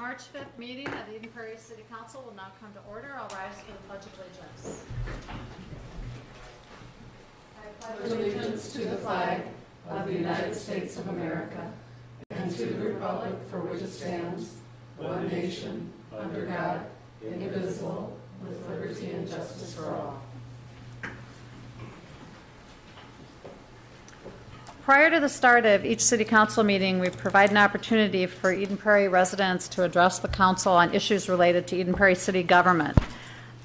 March 5th meeting of the Eden Prairie City Council will now come to order. I'll rise for the Pledge of Allegiance. I pledge allegiance to the flag of the United States of America and to the republic for which it stands, one nation, under God, indivisible, with liberty and justice for all. Prior to the start of each City Council meeting, we provide an opportunity for Eden Prairie residents to address the Council on issues related to Eden Prairie City government.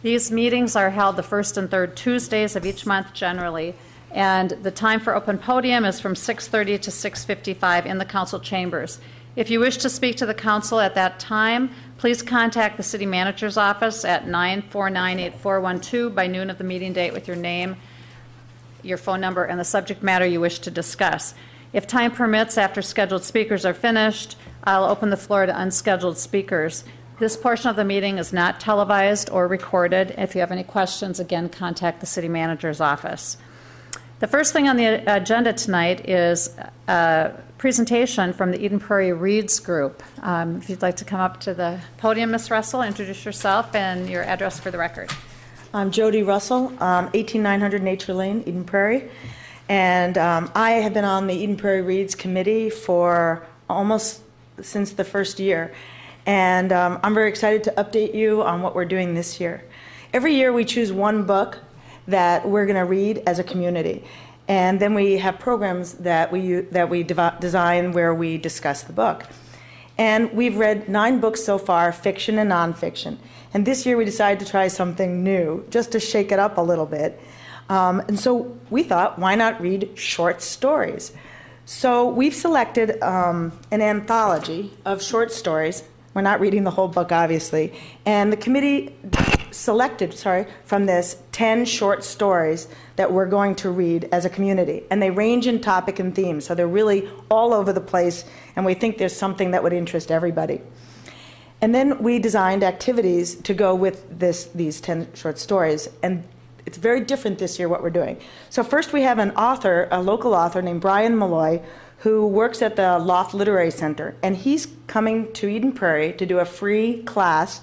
These meetings are held the first and third Tuesdays of each month generally, and the time for open podium is from 6:30 to 6:55 in the Council chambers. If you wish to speak to the Council at that time, please contact the City Manager's office at 949-8412 by noon of the meeting date with your name, your phone number, and the subject matter you wish to discuss. If time permits, after scheduled speakers are finished, I'll open the floor to unscheduled speakers. This portion of the meeting is not televised or recorded. If you have any questions, again, contact the City Manager's office. The first thing on the agenda tonight is a presentation from the Eden Prairie Reads Group. If you'd like to come up to the podium, Ms. Russell, introduce yourself and your address for the record. I'm Jody Russell, 18900 Nature Lane, Eden Prairie, and I have been on the Eden Prairie Reads Committee for almost since the first year, and I'm very excited to update you on what we're doing this year. Every year we choose one book that we're going to read as a community, and then we have programs that we design where we discuss the book. And we've read 9 books so far, fiction and nonfiction. And this year we decided to try something new, just to shake it up a little bit. And so we thought, why not read short stories? So we've selected an anthology of short stories. We're not reading the whole book, obviously. And the committee selected, from this 10 short stories that we're going to read as a community. And they range in topic and theme, so they're really all over the place, and we think there's something that would interest everybody. And then we designed activities to go with these 10 short stories, and it's very different this year what we're doing. So first we have an author, a local author named Brian Malloy, who works at the Loft Literary Center, and he's coming to Eden Prairie to do a free class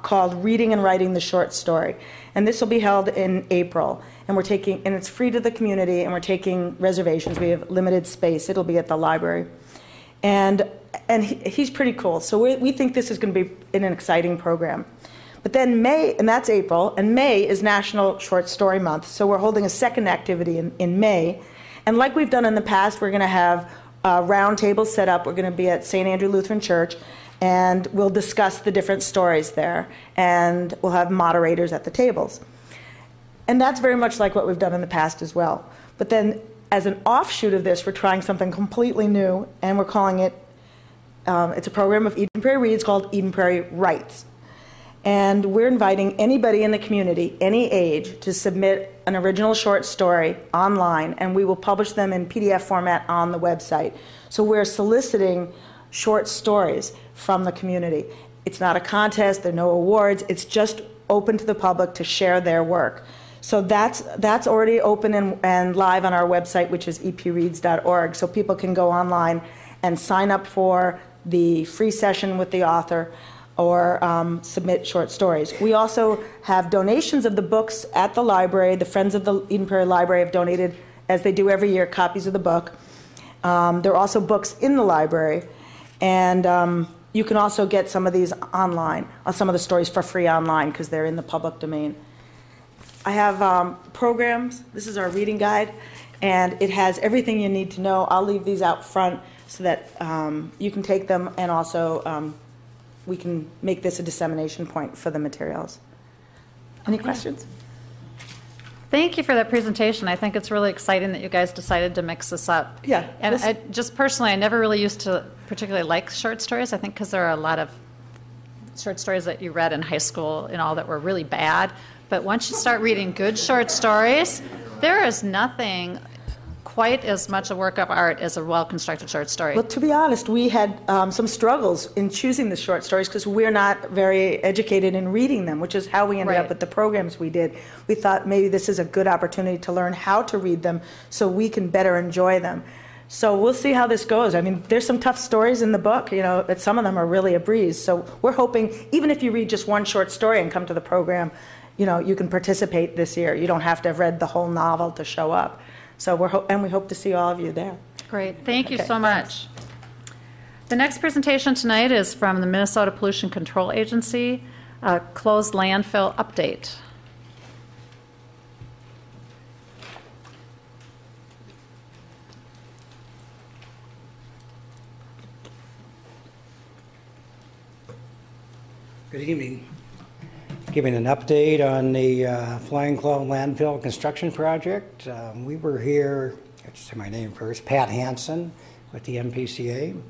called Reading and Writing the Short Story. And this will be held in April, and it's free to the community, and we're taking reservations. We have limited space. It'll be at the library. And he's pretty cool. So we think this is going to be an exciting program. But then May, and that's April, and May is National Short Story Month. So we're holding a second activity in May. And like we've done in the past, we're going to have round tables set up. We're going to be at St. Andrew Lutheran Church, and we'll discuss the different stories there. And we'll have moderators at the tables. And that's very much like what we've done in the past as well. But then as an offshoot of this, we're trying something completely new, and we're calling it, it's a program of Eden Prairie Reads called Eden Prairie Writes. And we're inviting anybody in the community, any age, to submit an original short story online, and we will publish them in PDF format on the website. So we're soliciting short stories from the community. It's not a contest, there are no awards, it's just open to the public to share their work. So that's already open and live on our website, which is epreads.org, so people can go online and sign up for the free session with the author or submit short stories. We also have donations of the books at the library. The Friends of the Eden Prairie Library have donated, as they do every year, copies of the book. There are also books in the library, and you can also get some of these online, some of the stories for free online because they're in the public domain. I have programs. This is our reading guide, and it has everything you need to know. I'll leave these out front so that you can take them, and also we can make this a dissemination point for the materials. Any questions? Thank you for that presentation. I think it's really exciting that you guys decided to mix this up. Yeah. And just personally, I never really used to particularly like short stories, I think because there are a lot of short stories that you read in high school and all that were really bad. But once you start reading good short stories, there is nothing quite as much a work of art as a well-constructed short story. Well, to be honest, we had some struggles in choosing the short stories because we're not very educated in reading them, which is how we ended up with the programs we did. We thought maybe this is a good opportunity to learn how to read them so we can better enjoy them. So we'll see how this goes. I mean, there's some tough stories in the book, but some of them are really a breeze. So we're hoping, even if you read just one short story and come to the program, you can participate this year. You don't have to have read the whole novel to show up. So we hope to see all of you there. Great. Thank you Okay, so much. The next presentation tonight is from the Minnesota Pollution Control Agency, a closed landfill update. Good evening. Giving an update on the Flying Cloud Landfill construction project. We were here, I should say my name first, Pat Hansen with the MPCA.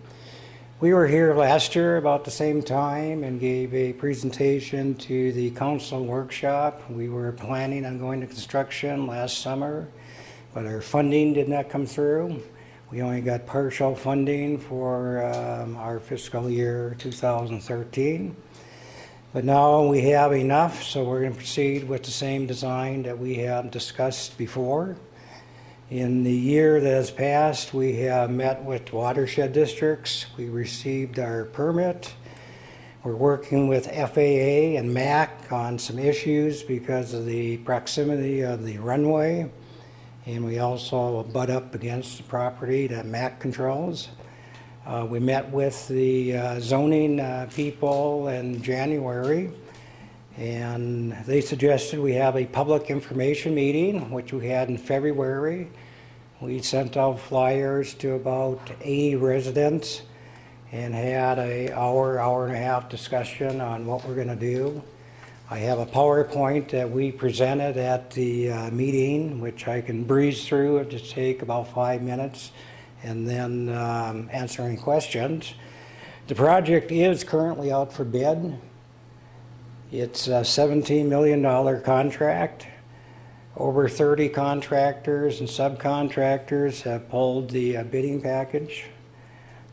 We were here last year about the same time and gave a presentation to the council workshop. We were planning on going to construction last summer, but our funding did not come through. We only got partial funding for our fiscal year 2013. But now we have enough, so we're going to proceed with the same design that we have discussed before. In the year that has passed, we have met with watershed districts. We received our permit. We're working with FAA and MAC on some issues because of the proximity of the runway. And we also butt up against the property that MAC controls. We met with the zoning people in January, and they suggested we have a public information meeting, which we had in February. We sent out flyers to about 80 residents and had an hour and a half discussion on what we're going to do. I have a PowerPoint that we presented at the meeting, which I can breeze through. It just take about 5 minutes. And then answering questions. The project is currently out for bid. It's a $17 million contract. Over 30 contractors and subcontractors have pulled the bidding package.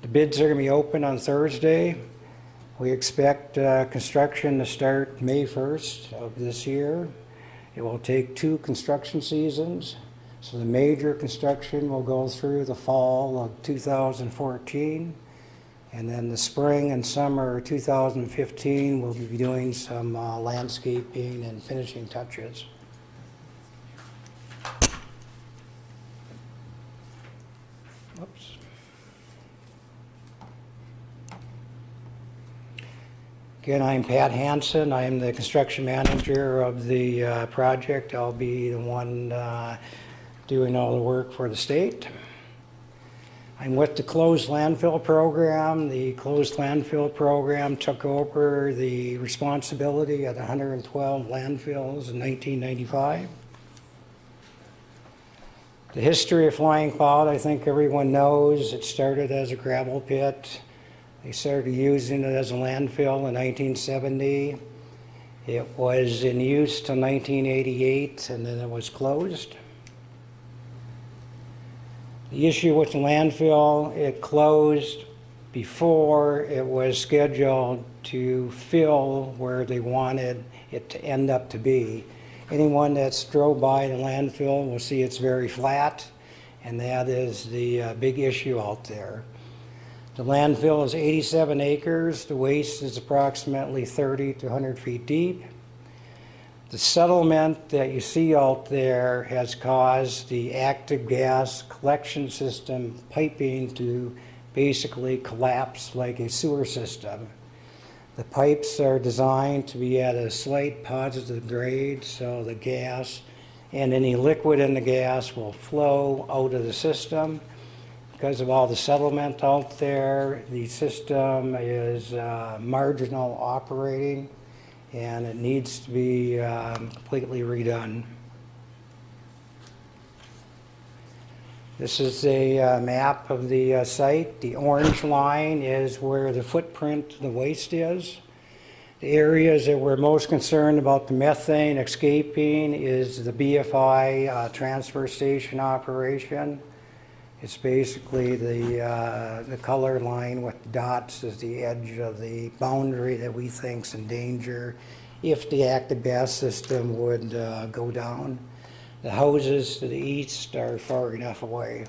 The bids are going to be open on Thursday. We expect construction to start May 1st of this year. It will take 2 construction seasons. So the major construction will go through the fall of 2014, and then the spring and summer 2015 we'll be doing some landscaping and finishing touches. Oops. Again, I'm Pat Hansen. I am the construction manager of the project. I'll be the one doing all the work for the state. I'm with the closed landfill program. The closed landfill program took over the responsibility of 112 landfills in 1995. The history of Flying Cloud, I think everyone knows. It started as a gravel pit. They started using it as a landfill in 1970. It was in use till 1988, and then it was closed. The issue with the landfill, it closed before it was scheduled to fill where they wanted it to end up to be. Anyone that's drove by the landfill will see it's very flat, and that is the big issue out there. The landfill is 87 acres. The waste is approximately 30 to 100 feet deep. The settlement that you see out there has caused the active gas collection system piping to basically collapse like a sewer system. The pipes are designed to be at a slight positive grade, so the gas and any liquid in the gas will flow out of the system. Because of all the settlement out there, the system is marginal operating, and it needs to be completely redone. This is a map of the site. The orange line is where the footprint of the waste is. The areas that we're most concerned about the methane escaping is the BFI transfer station operation. It's basically the color line with dots is the edge of the boundary that we think's in danger if the active gas system would go down. The houses to the east are far enough away.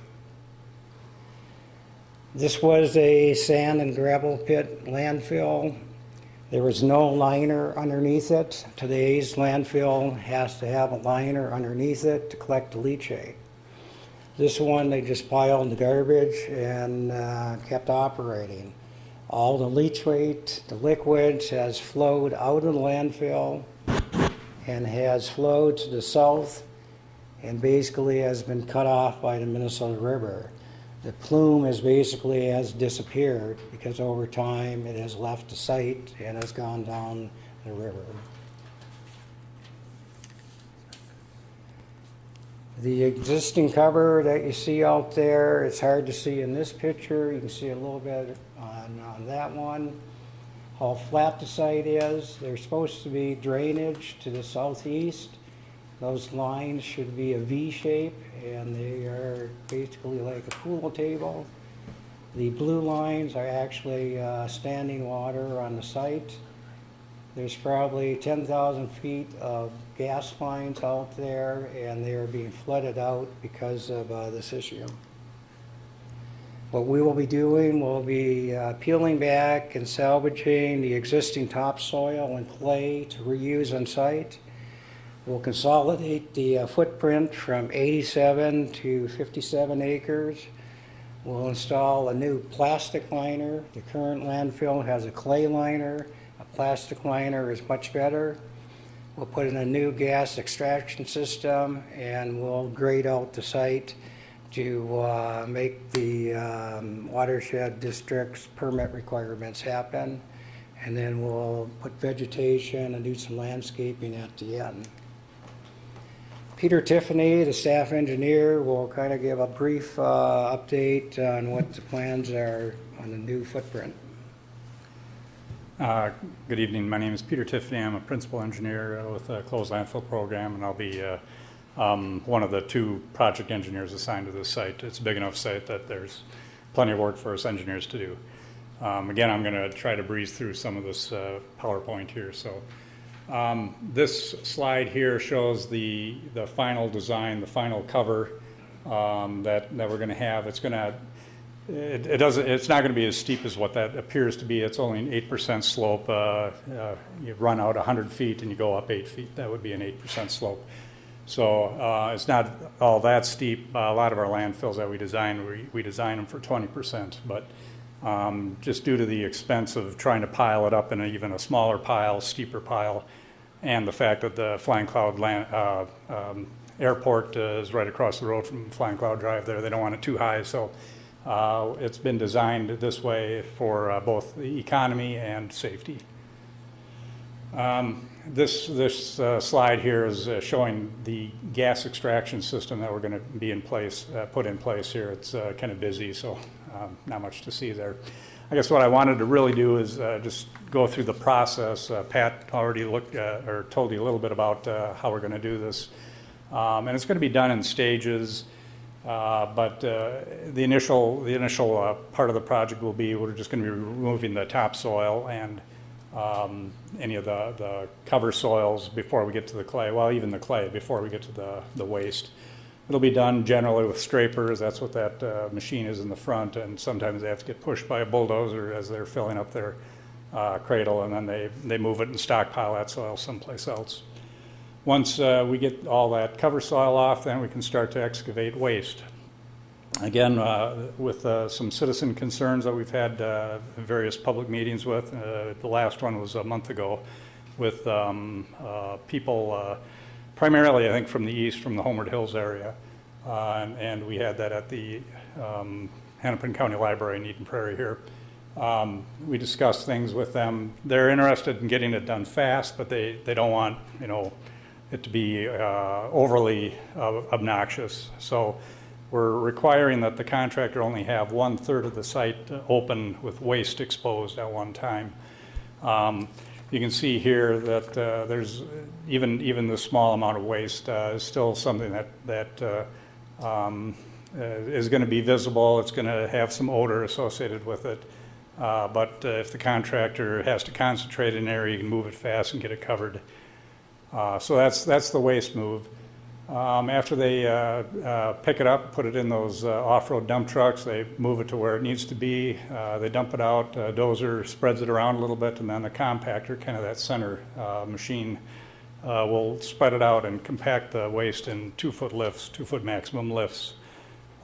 This was a sand and gravel pit landfill. There was no liner underneath it. Today's landfill has to have a liner underneath it to collect the leachate. This one, they just piled the garbage and kept operating. All the leachate, the liquids, has flowed out of the landfill and has flowed to the south and basically has been cut off by the Minnesota River. The plume has disappeared because over time it has left the site and has gone down the river. The existing cover that you see out there, it's hard to see in this picture. You can see a little bit on that one. How flat the site is. There's supposed to be drainage to the southeast. Those lines should be a V shape, and they are basically like a pool table. The blue lines are actually standing water on the site. There's probably 10,000 feet of gas lines out there, and they are being flooded out because of this issue. What we will be doing, we'll be peeling back and salvaging the existing topsoil and clay to reuse on site. We'll consolidate the footprint from 87 to 57 acres. We'll install a new plastic liner. The current landfill has a clay liner. A plastic liner is much better. We'll put in a new gas extraction system, and we'll grade out the site to make the watershed district's permit requirements happen. And then we'll put vegetation and do some landscaping at the end. Peter Tiffany, the staff engineer, will kind of give a brief update on what the plans are on the new footprint. Good evening. My name is Peter Tiffany. I'm a principal engineer with the Closed Landfill Program, and I'll be one of the two project engineers assigned to this site. It's a big enough site that there's plenty of work for us engineers to do. Again, I'm going to try to breeze through some of this PowerPoint here. So this slide here shows the final design, the final cover that we're going to have. It's going to It's not going to be as steep as what that appears to be. It's only an 8% slope. You run out 100 feet and you go up 8 feet. That would be an 8% slope. So it's not all that steep. A lot of our landfills that we design them for 20%. But just due to the expense of trying to pile it up in even a smaller pile, steeper pile, and the fact that the Flying Cloud airport is right across the road from Flying Cloud Drive there, they don't want it too high. So it's been designed this way for both the economy and safety. This slide here is showing the gas extraction system that we're going to be put in place here. It's kind of busy, so not much to see there. I guess what I wanted to really do is just go through the process. Pat already told you a little bit about how we're going to do this, and it's going to be done in stages. But the initial part of the project will be we're just going to be removing the topsoil and any of the cover soils before we get to the clay. Well, even the clay before we get to the waste. It'll be done generally with scrapers. That's what that machine is in the front, and sometimes they have to get pushed by a bulldozer as they're filling up their cradle, and then they move it and stockpile that soil someplace else. Once we get all that cover soil off, then we can start to excavate waste. Again, with some citizen concerns that we've had various public meetings with. The last one was a month ago with people, primarily I think from the east, from the Homeward Hills area. And we had that at the Hennepin County Library in Eden Prairie here. We discussed things with them. They're interested in getting it done fast, but they don't want, it to be overly obnoxious. So we're requiring that the contractor only have 1/3 of the site open with waste exposed at one time. You can see here that there's even the small amount of waste is still something that is going to be visible. It's going to have some odor associated with it. But if the contractor has to concentrate in an area, you can move it fast and get it covered. So that's the waste move. After they pick it up, put it in those off-road dump trucks, they move it to where it needs to be. They dump it out, dozer spreads it around a little bit, and then the compactor, kind of that center machine, will spread it out and compact the waste in 2-foot lifts, 2-foot maximum lifts,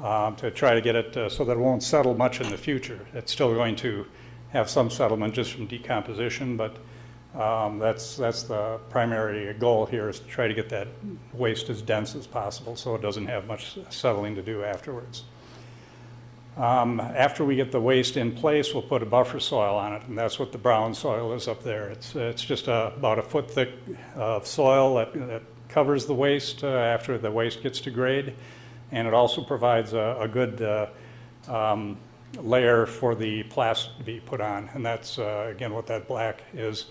to try to get it so that it won't settle much in the future. It's still going to have some settlement just from decomposition, but that's the primary goal here, is to try to get that waste as dense as possible so it doesn't have much settling to do afterwards. After we get the waste in place, we'll put a buffer soil on it, and that's what the brown soil is up there. It's just about a foot thick of soil that covers the waste after the waste gets to grade, and it also provides a good layer for the plastic to be put on, and that's again what that black is.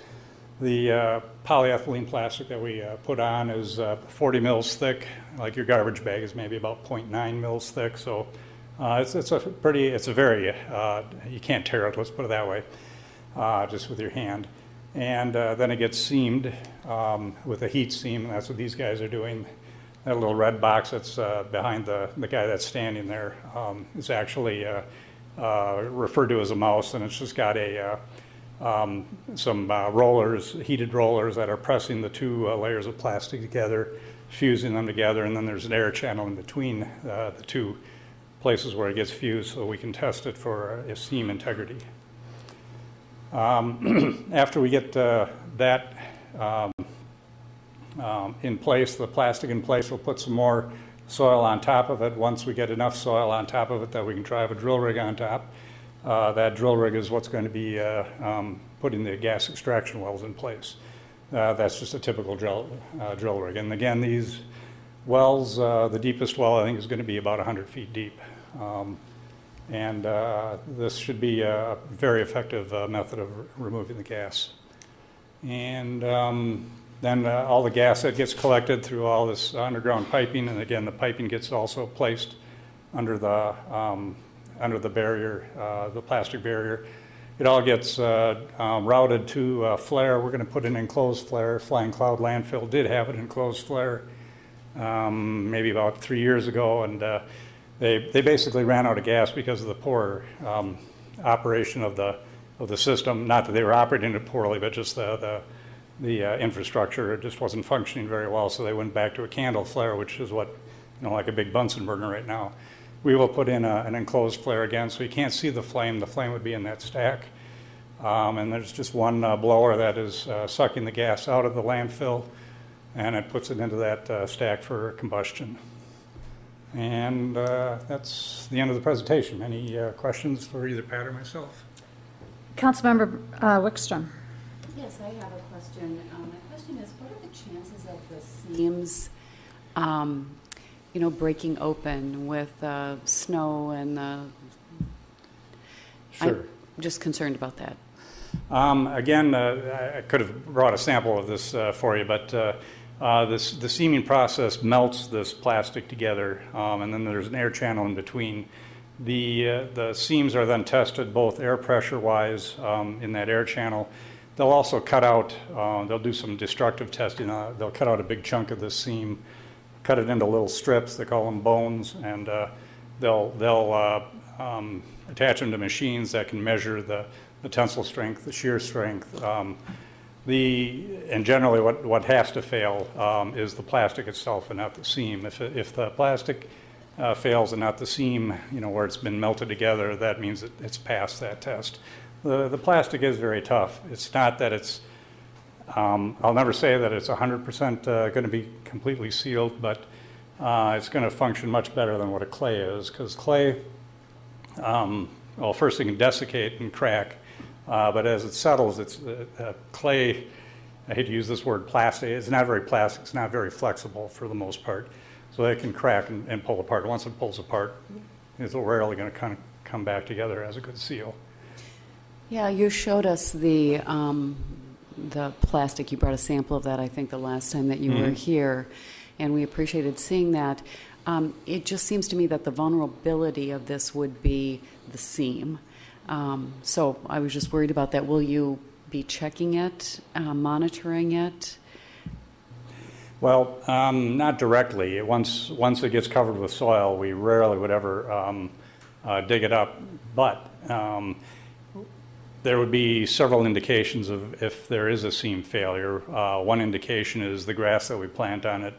The polyethylene plastic that we put on is 40 mils thick. Like your garbage bag is maybe about 0.9 mils thick. So it's a very you can't tear it. Let's put it that way, just with your hand. And then it gets seamed with a heat seam. And that's what these guys are doing. That little red box that's behind the guy that's standing there is actually referred to as a mouse, and it's just got some rollers, heated rollers that are pressing the two layers of plastic together, fusing them together, and then there's an air channel in between the two places where it gets fused so we can test it for seam integrity. After we get that in place, the plastic in place, we'll put some more soil on top of it. Once we get enough soil on top of it that we can drive a drill rig on top, that drill rig is what's going to be putting the gas extraction wells in place. That's just a typical drill rig. And again, these wells, the deepest well I think is going to be about 100 feet deep. And this should be a very effective method of removing the gas. And then all the gas that gets collected through all this underground piping, and again, the piping gets also placed under the barrier, the plastic barrier. It all gets routed to a flare. We're going to put an enclosed flare. Flying Cloud Landfill did have an enclosed flare maybe about 3 years ago, and they basically ran out of gas because of the poor operation of the system. Not that they were operating it poorly, but just the infrastructure, it just wasn't functioning very well, so they went back to a candle flare, which is what, like a big Bunsen burner right now. We will put in an enclosed flare again, so you can't see the flame. The flame would be in that stack. And there's just one blower that is sucking the gas out of the landfill, and it puts it into that stack for combustion. And that's the end of the presentation. Any questions for either Pat or myself? Councilmember Wickstrom. Yes, I have a question. My question is, what are the chances of the seams breaking open with snow and the... Sure. I'm just concerned about that. Again, I could have brought a sample of this for you, but the seaming process melts this plastic together, and then there's an air channel in between. The seams are then tested both air pressure-wise in that air channel. They'll also cut out, they'll do some destructive testing. They'll cut out a big chunk of the seam, cut it into little strips, they call them bones, and they'll attach them to machines that can measure the tensile strength, the shear strength. And generally what has to fail is the plastic itself and not the seam. If the plastic fails and not the seam, where it's been melted together, that means it's passed that test. The plastic is very tough. It's not that it's, I'll never say that it's 100% going to be completely sealed, but it's going to function much better than what a clay is, because clay, first it can desiccate and crack, but as it settles, it's clay, I hate to use this word plastic, it's not very plastic, it's not very flexible for the most part, so it can crack and pull apart. Once it pulls apart, it's rarely going to kind of come back together as a good seal. Yeah, you showed us the plastic. You brought a sample of that, I think, the last time that you were here, and we appreciated seeing that. It just seems to me that the vulnerability of this would be the seam. So I was just worried about that. Will you be checking it, monitoring it? Well, not directly. Once it gets covered with soil, we rarely would ever dig it up. But there would be several indications of if there is a seam failure. One indication is the grass that we plant on it.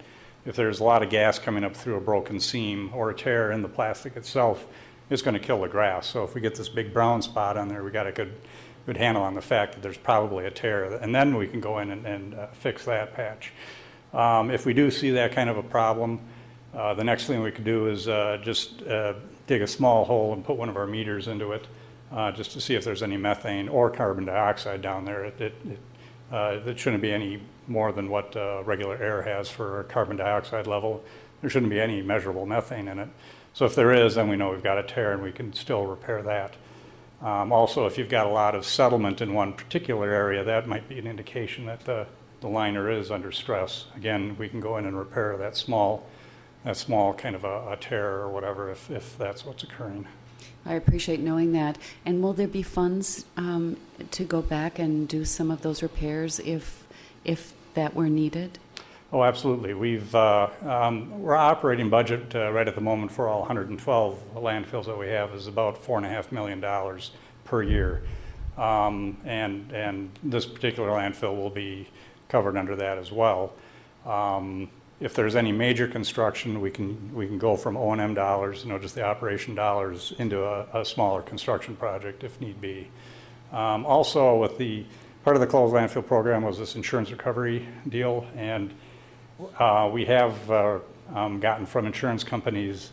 If there's a lot of gas coming up through a broken seam or a tear in the plastic itself, it's going to kill the grass. So if we get this big brown spot on there, we got a good handle on the fact that there's probably a tear, and then we can go in and fix that patch. If we do see that kind of a problem, the next thing we could do is just dig a small hole and put one of our meters into it, just to see if there's any methane or carbon dioxide down there. It shouldn't be any more than what regular air has for a carbon dioxide level. There shouldn't be any measurable methane in it. So if there is, then we know we've got a tear and we can still repair that. Also, if you've got a lot of settlement in one particular area, that might be an indication that the liner is under stress. Again, we can go in and repair that small kind of a tear or whatever if that's what's occurring. I appreciate knowing that. And will there be funds to go back and do some of those repairs if that were needed? Oh, absolutely. We're operating budget right at the moment for all 112 landfills that we have is about $4.5 million per year, and this particular landfill will be covered under that as well. If there's any major construction, we can go from O&M dollars, just the operation dollars, into a smaller construction project if need be. Also, with the part of the closed landfill program was this insurance recovery deal, and we have gotten from insurance companies,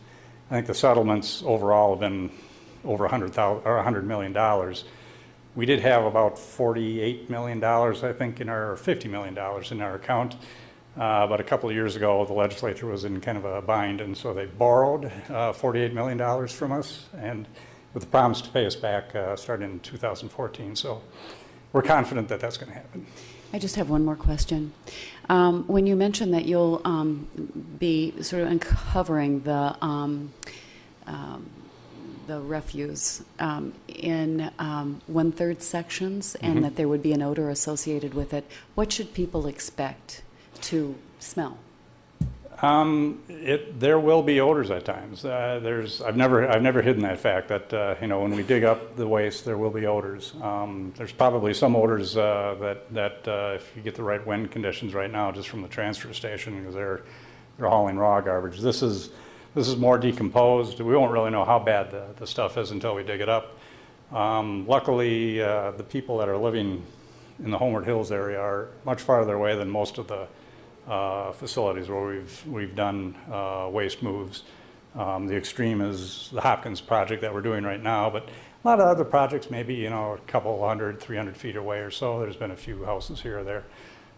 I think the settlements overall have been over $100 million. We did have about $48 million, I think, $50 million in our account. But a couple of years ago, the legislature was in kind of a bind, and so they borrowed $48 million from us, and with the promise to pay us back starting in 2014. So we're confident that that's going to happen. I just have one more question. When you mentioned that you'll be sort of uncovering the refuse in 1/3 sections, and that there would be an odor associated with it, what should people expect to smell? There will be odors at times. I've never hidden that fact that when we dig up the waste, there will be odors. There's probably some odors that if you get the right wind conditions right now, just from the transfer station, because they're hauling raw garbage. This is more decomposed. We won't really know how bad the stuff is until we dig it up. Luckily, the people that are living in the Homeward Hills area are much farther away than most of the facilities where we've done waste moves. The extreme is the Hopkins project that we're doing right now, but a lot of other projects maybe a couple 100, 300 feet away or so. There's been a few houses here or there.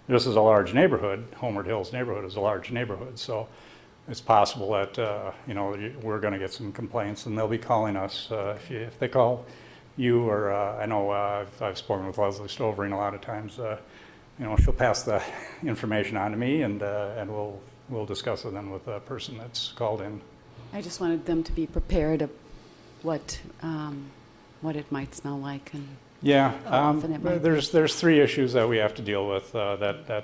This is a large neighborhood. Homeward Hills neighborhood is a large neighborhood, so it's possible that we're going to get some complaints, and they'll be calling us if they call you, or I know I've spoken with Leslie Stovering a lot of times. She'll pass the information on to me, and we'll discuss it then with the person that's called in. I just wanted them to be prepared of what it might smell like, and how often it might there's 3 issues that we have to deal with that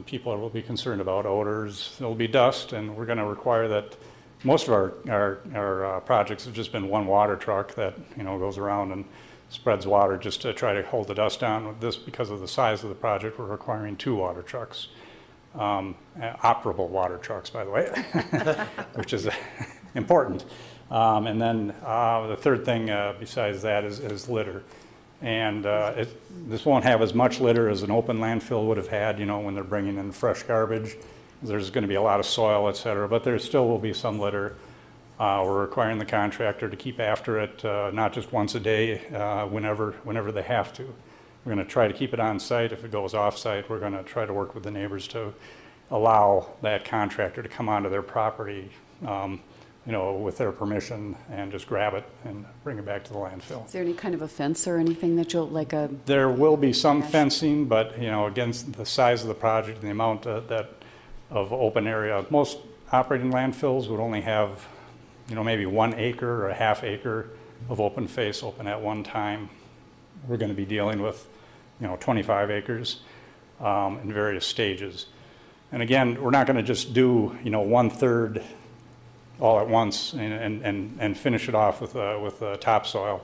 people will be concerned about. Odors, there'll be dust, and we're going to require that. Most of our projects have just been one water truck that goes around and spreads water just to try to hold the dust down. With this, because of the size of the project, we're requiring 2 water trucks, operable water trucks, by the way, which is important. And then the third thing besides that is litter. And this won't have as much litter as an open landfill would have had, when they're bringing in fresh garbage. There's going to be a lot of soil, et cetera, but there still will be some litter. We're requiring the contractor to keep after it, not just once a day, whenever they have to. We're going to try to keep it on site. If it goes off site, we're going to try to work with the neighbors to allow that contractor to come onto their property, with their permission, and just grab it and bring it back to the landfill. Is there any kind of a fence or anything that you'll There will be some fencing, but against the size of the project and the amount of open area, most operating landfills would only have maybe 1 acre or a half acre of open face open at one time. We're going to be dealing with 25 acres in various stages. And again, we're not going to just do, 1/3 all at once and finish it off with topsoil.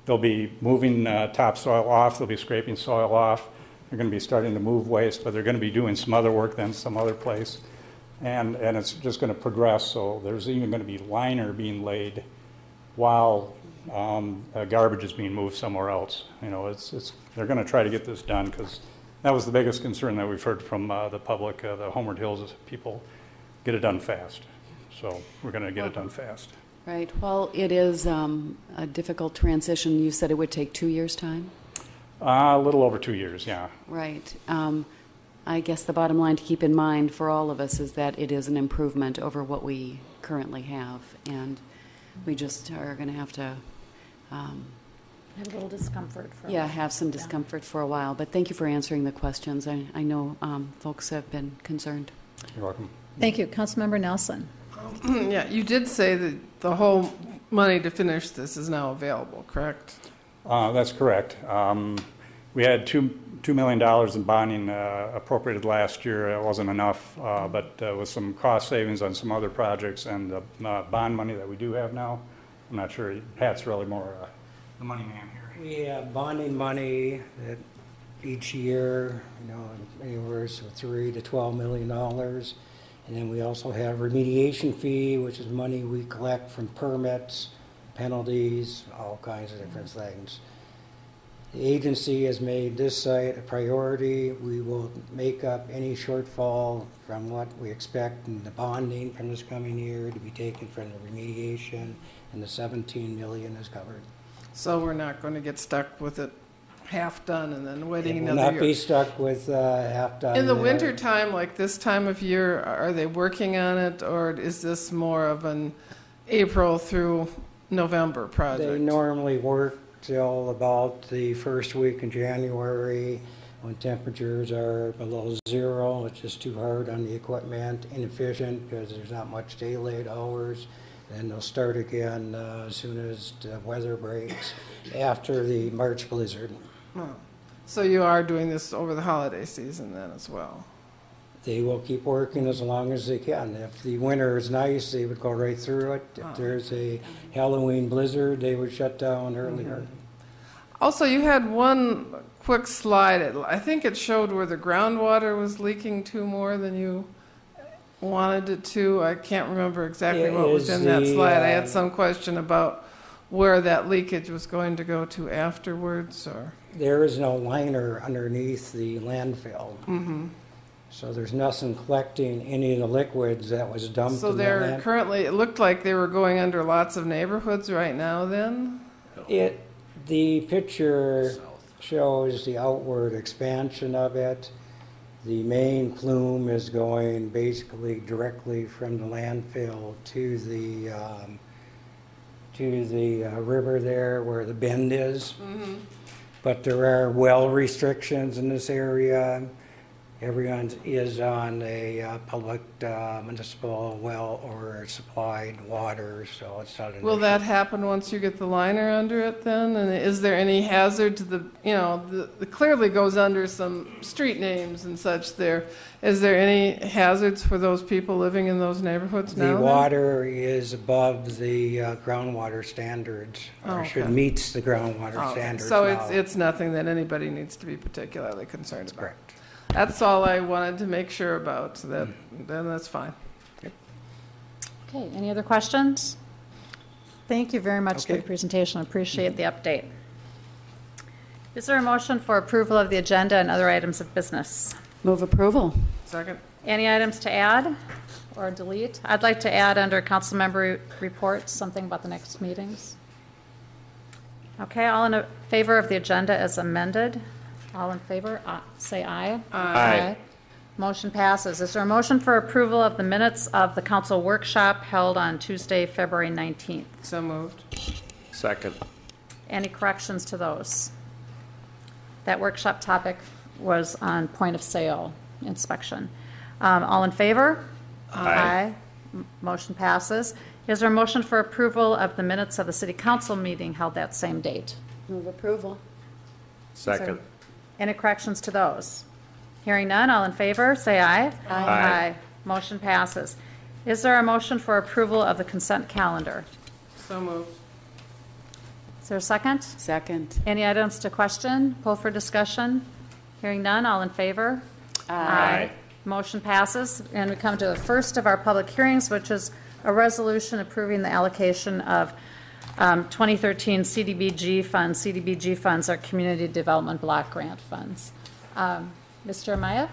They'll be moving topsoil off. They'll be scraping soil off. They're going to be starting to move waste, but they're going to be doing some other work then some other place. And it's just going to progress. So there's even going to be liner being laid while garbage is being moved somewhere else. They're going to try to get this done because that was the biggest concern that we've heard from the public, the Homeward Hills people, get it done fast. So we're going to get it done fast. Right. Well, it is a difficult transition. You said it would take 2 years' time? A little over 2 years, yeah. Right. I guess the bottom line to keep in mind for all of us is that it is an improvement over what we currently have. And we just are going to have to Have a little discomfort for have some discomfort for a while. But thank you for answering the questions. I know folks have been concerned. You're welcome. Thank you. Councilmember Nelson. Yeah, you did say that the whole money to finish this is now available, correct? That's correct. We had $2 million in bonding appropriated last year. It wasn't enough, but with some cost savings on some other projects and the bond money that we do have now, I'm not sure. Pat's really more the money man here. We have bonding money that each year, anywhere from $3 to $12 million. And then we also have remediation fee, which is money we collect from permits, penalties, all kinds of different things. The agency has made this site a priority. We will make up any shortfall from what we expect in the bonding from this coming year to be taken from the remediation, and the $17 million is covered. So we're not going to get stuck with it half done and then waiting We'll another not year. be stuck with half done. In the winter time, like this time of year, are they working on it, or is this more of an April through November project? They normally work till about the first week in January when temperatures are below zero. It's just too hard on the equipment, inefficient because there's not much daylight hours. Then they'll start again as soon as the weather breaks after the March blizzard. Oh. So you are doing this over the holiday season then as well? They will keep working as long as they can. If the winter is nice, they would go right through it. If there's a Halloween blizzard, they would shut down earlier. Also, you had one quick slide. I think it showed where the groundwater was leaking to more than you wanted it to. I can't remember exactly what was in that slide. I had some question about where that leakage was going to go to afterwards, or There is no liner underneath the landfill. Mm-hmm. So there's nothing collecting any of the liquids that was dumped so in the they're land. currently, it looked like they were going under lots of neighborhoods right now then? The picture shows the outward expansion of it. The main plume is going basically directly from the landfill to the river there where the bend is. Mm-hmm. But there are well restrictions in this area. Everyone is on a public municipal well or supplied water, so it's not an Will issue. that happen once you get the liner under it then? And is there any hazard to the clearly goes under some street names and such there. Is there any hazards for those people living in those neighborhoods now? The then? water is above the groundwater standards, or should meets the groundwater standards So now. it's nothing that anybody needs to be particularly concerned about. Correct. That's all I wanted to make sure about. So then that's fine. Okay, any other questions? Thank you very much for Okay. the presentation. I appreciate the update. Is there a motion for approval of the agenda and other items of business? Move approval. Second. Any items to add or delete? I'd like to add under council member reports something about the next meetings. Okay, all in favor of the agenda as amended? All in favor, say aye. Aye. Motion passes. Is there a motion for approval of the minutes of the council workshop held on Tuesday, February 19th? So moved. Second. Any corrections to those? That workshop topic was on point of sale inspection. All in favor? Aye. Motion passes. Is there a motion for approval of the minutes of the city council meeting held that same date? Move approval. Second. Any corrections to those? Hearing none, all in favor, say aye. Aye. Motion passes. Is there a motion for approval of the consent calendar? So moved. Is there a second? Second. Any items to question, pull for discussion? Hearing none, all in favor? Aye. Motion passes, and we come to the first of our public hearings, which is a resolution approving the allocation of 2013 CDBG funds. CDBG funds are Community Development Block Grant funds. Mr. Amaya?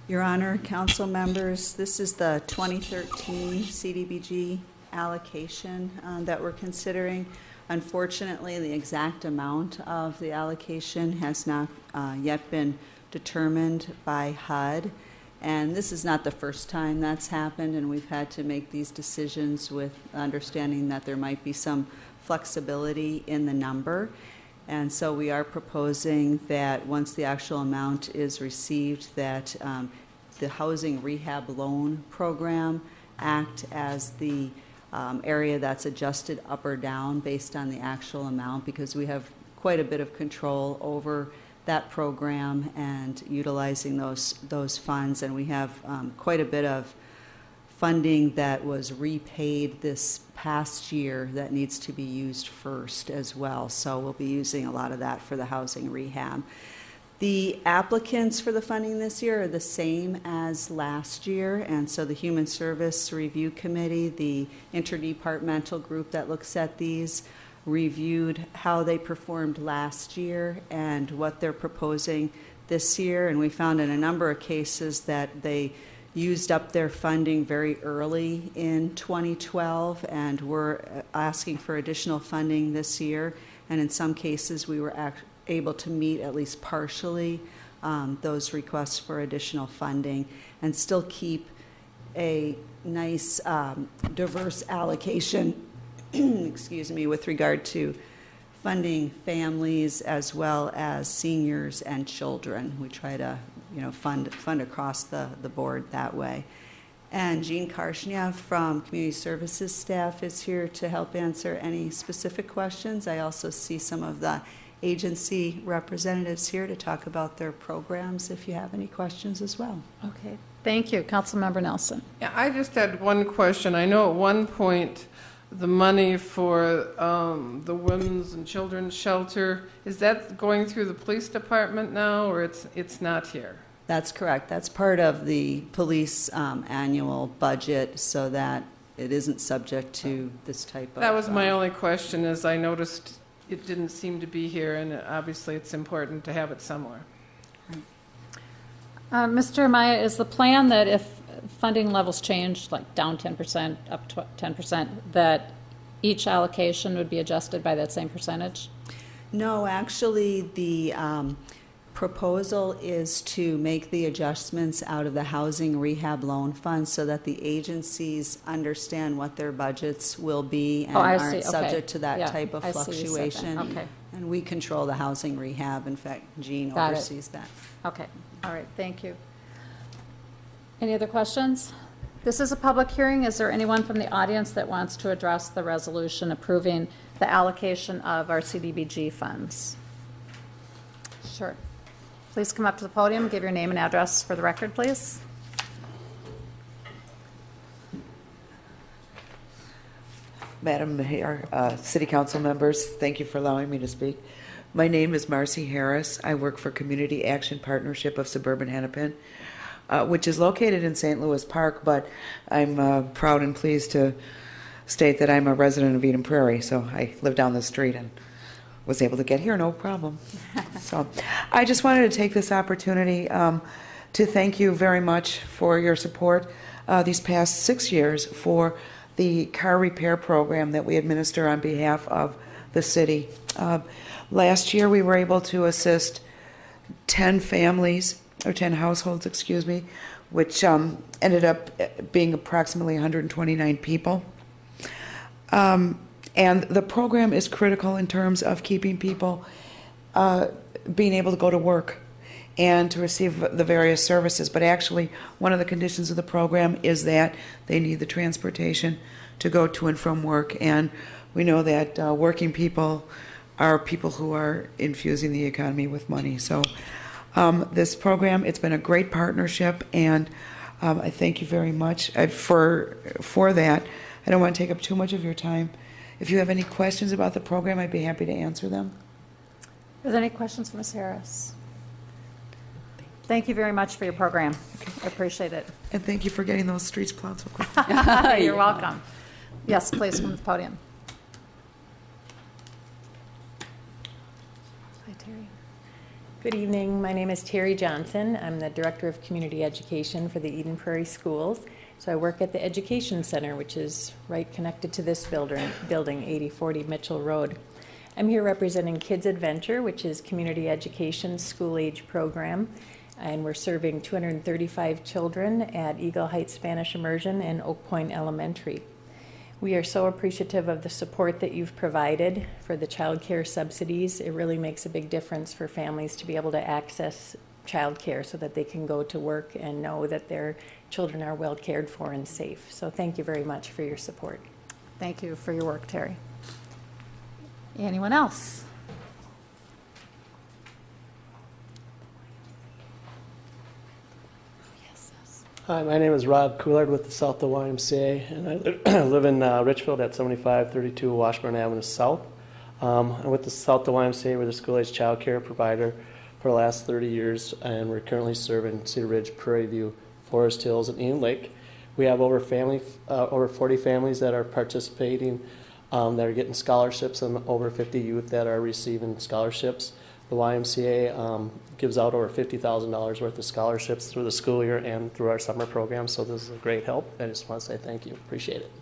Your Honor, council members, this is the 2013 CDBG allocation that we're considering. Unfortunately, the exact amount of the allocation has not yet been determined by HUD, and this is not the first time that's happened, and we've had to make these decisions with understanding that there might be some flexibility in the number. And so we are proposing that once the actual amount is received, that the housing rehab loan program act as the area that's adjusted up or down based on the actual amount, because we have quite a bit of control over that program and utilizing those funds, and we have quite a bit of funding that was repaid this past year that needs to be used first as well. So we'll be using a lot of that for the housing rehab. The applicants for the funding this year are the same as last year, and so the Human Service Review Committee, the interdepartmental group that looks at these, reviewed how they performed last year and what they're proposing this year, and we found in a number of cases that they used up their funding very early in 2012, and we're asking for additional funding this year. And in some cases, we were able to meet at least partially those requests for additional funding and still keep a nice diverse allocation, excuse me, with regard to funding families as well as seniors and children. We try to fund across the board that way. And Jean Karshnev from Community Services staff is here to help answer any specific questions. I also see some of the agency representatives here to talk about their programs if you have any questions as well. Okay, thank you. Councilmember Nelson. Yeah, I just had one question. I know at one point the money for the women's and children's shelter, is that going through the police department now, or it's not here? That's correct. That's part of the police annual budget, so that it isn't subject to this type of... That was my only question, is I noticed it didn't seem to be here, and obviously it's important to have it somewhere. Mr. Amaya, is the plan that if funding levels change, like down 10%, up 10%, that each allocation would be adjusted by that same percentage? No, actually, the proposal is to make the adjustments out of the housing rehab loan fund so that the agencies understand what their budgets will be and aren't subject to that type of fluctuation. Okay. And we control the housing rehab. In fact, Jean oversees that. Okay. All right. Thank you. Any other questions? This is a public hearing. Is there anyone from the audience that wants to address the resolution approving the allocation of our CDBG funds? Sure. Please come up to the podium, give your name and address for the record, please. Madam Mayor, City Council members, thank you for allowing me to speak. My name is Marcy Harris. I work for Community Action Partnership of Suburban Hennepin, which is located in St. Louis Park, but I'm proud and pleased to state that I'm a resident of Eden Prairie, so I live down the street and was able to get here, no problem. So I just wanted to take this opportunity to thank you very much for your support these past 6 years for the car repair program that we administer on behalf of the city. Last year we were able to assist 10 families, or 10 households, excuse me, which ended up being approximately 129 people. And the program is critical in terms of keeping people being able to go to work and to receive the various services. But actually, one of the conditions of the program is that they need the transportation to go to and from work. And we know that working people are people who are infusing the economy with money. So this program, it's been a great partnership, and I thank you very much for that. I don't want to take up too much of your time. If you have any questions about the program, I'd be happy to answer them. Are there any questions for Ms. Harris? Thank you very much for your program. I appreciate it. And thank you for getting those streets plowed so quick. You're welcome. Yes, please, from the podium. Hi, Terry. Good evening. My name is Terry Johnson. I'm the Director of Community Education for the Eden Prairie Schools. So I work at the Education Center, which is right connected to this building 8040 Mitchell Road. I'm here representing Kids Adventure, which is community education school-age program. And we're serving 235 children at Eagle Heights Spanish Immersion and Oak Point Elementary. We are so appreciative of the support that you've provided for the child care subsidies. It really makes a big difference for families to be able to access child care so that they can go to work and know that their children are well cared for and safe. So thank you very much for your support. Thank you for your work, Terry. Anyone else? Hi, my name is Rob Coulard with the Southfield YMCA, and I live in Richfield at 7532 Washburn Avenue South. I'm with the Southfield YMCA. We're the school-age child care provider for the last 30 years, and we're currently serving Cedar Ridge, Prairie View, Forest Hills, and Eden Lake. We have over 40 families that are participating, that are getting scholarships, and over 50 youth that are receiving scholarships. The YMCA gives out over $50,000 worth of scholarships through the school year and through our summer program, so this is a great help. I just want to say thank you. Appreciate it.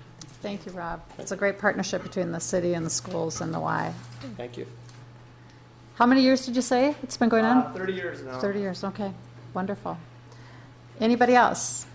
Thank you, Rob. It's a great partnership between the city and the schools and the Y. Thank you. How many years did you say it's been going on? 30 years now. 30 years, okay. Wonderful. Anybody else?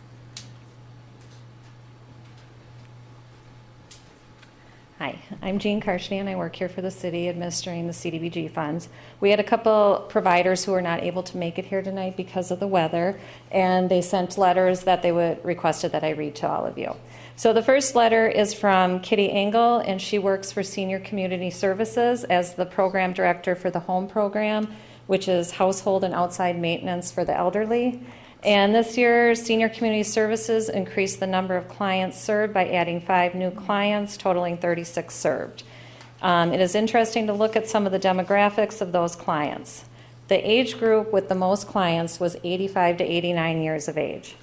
Hi, I'm Jean Karshny, and I work here for the city administering the CDBG funds. We had a couple providers who were not able to make it here tonight because of the weather, and they sent letters that they requested that I read to all of you. So the first letter is from Kitty Engel, and she works for Senior Community Services as the program director for the home program, which is household and outside maintenance for the elderly. And this year, Senior Community Services increased the number of clients served by adding 5 new clients, totaling 36 served. It is interesting to look at some of the demographics of those clients. The age group with the most clients was 85 to 89 years of age.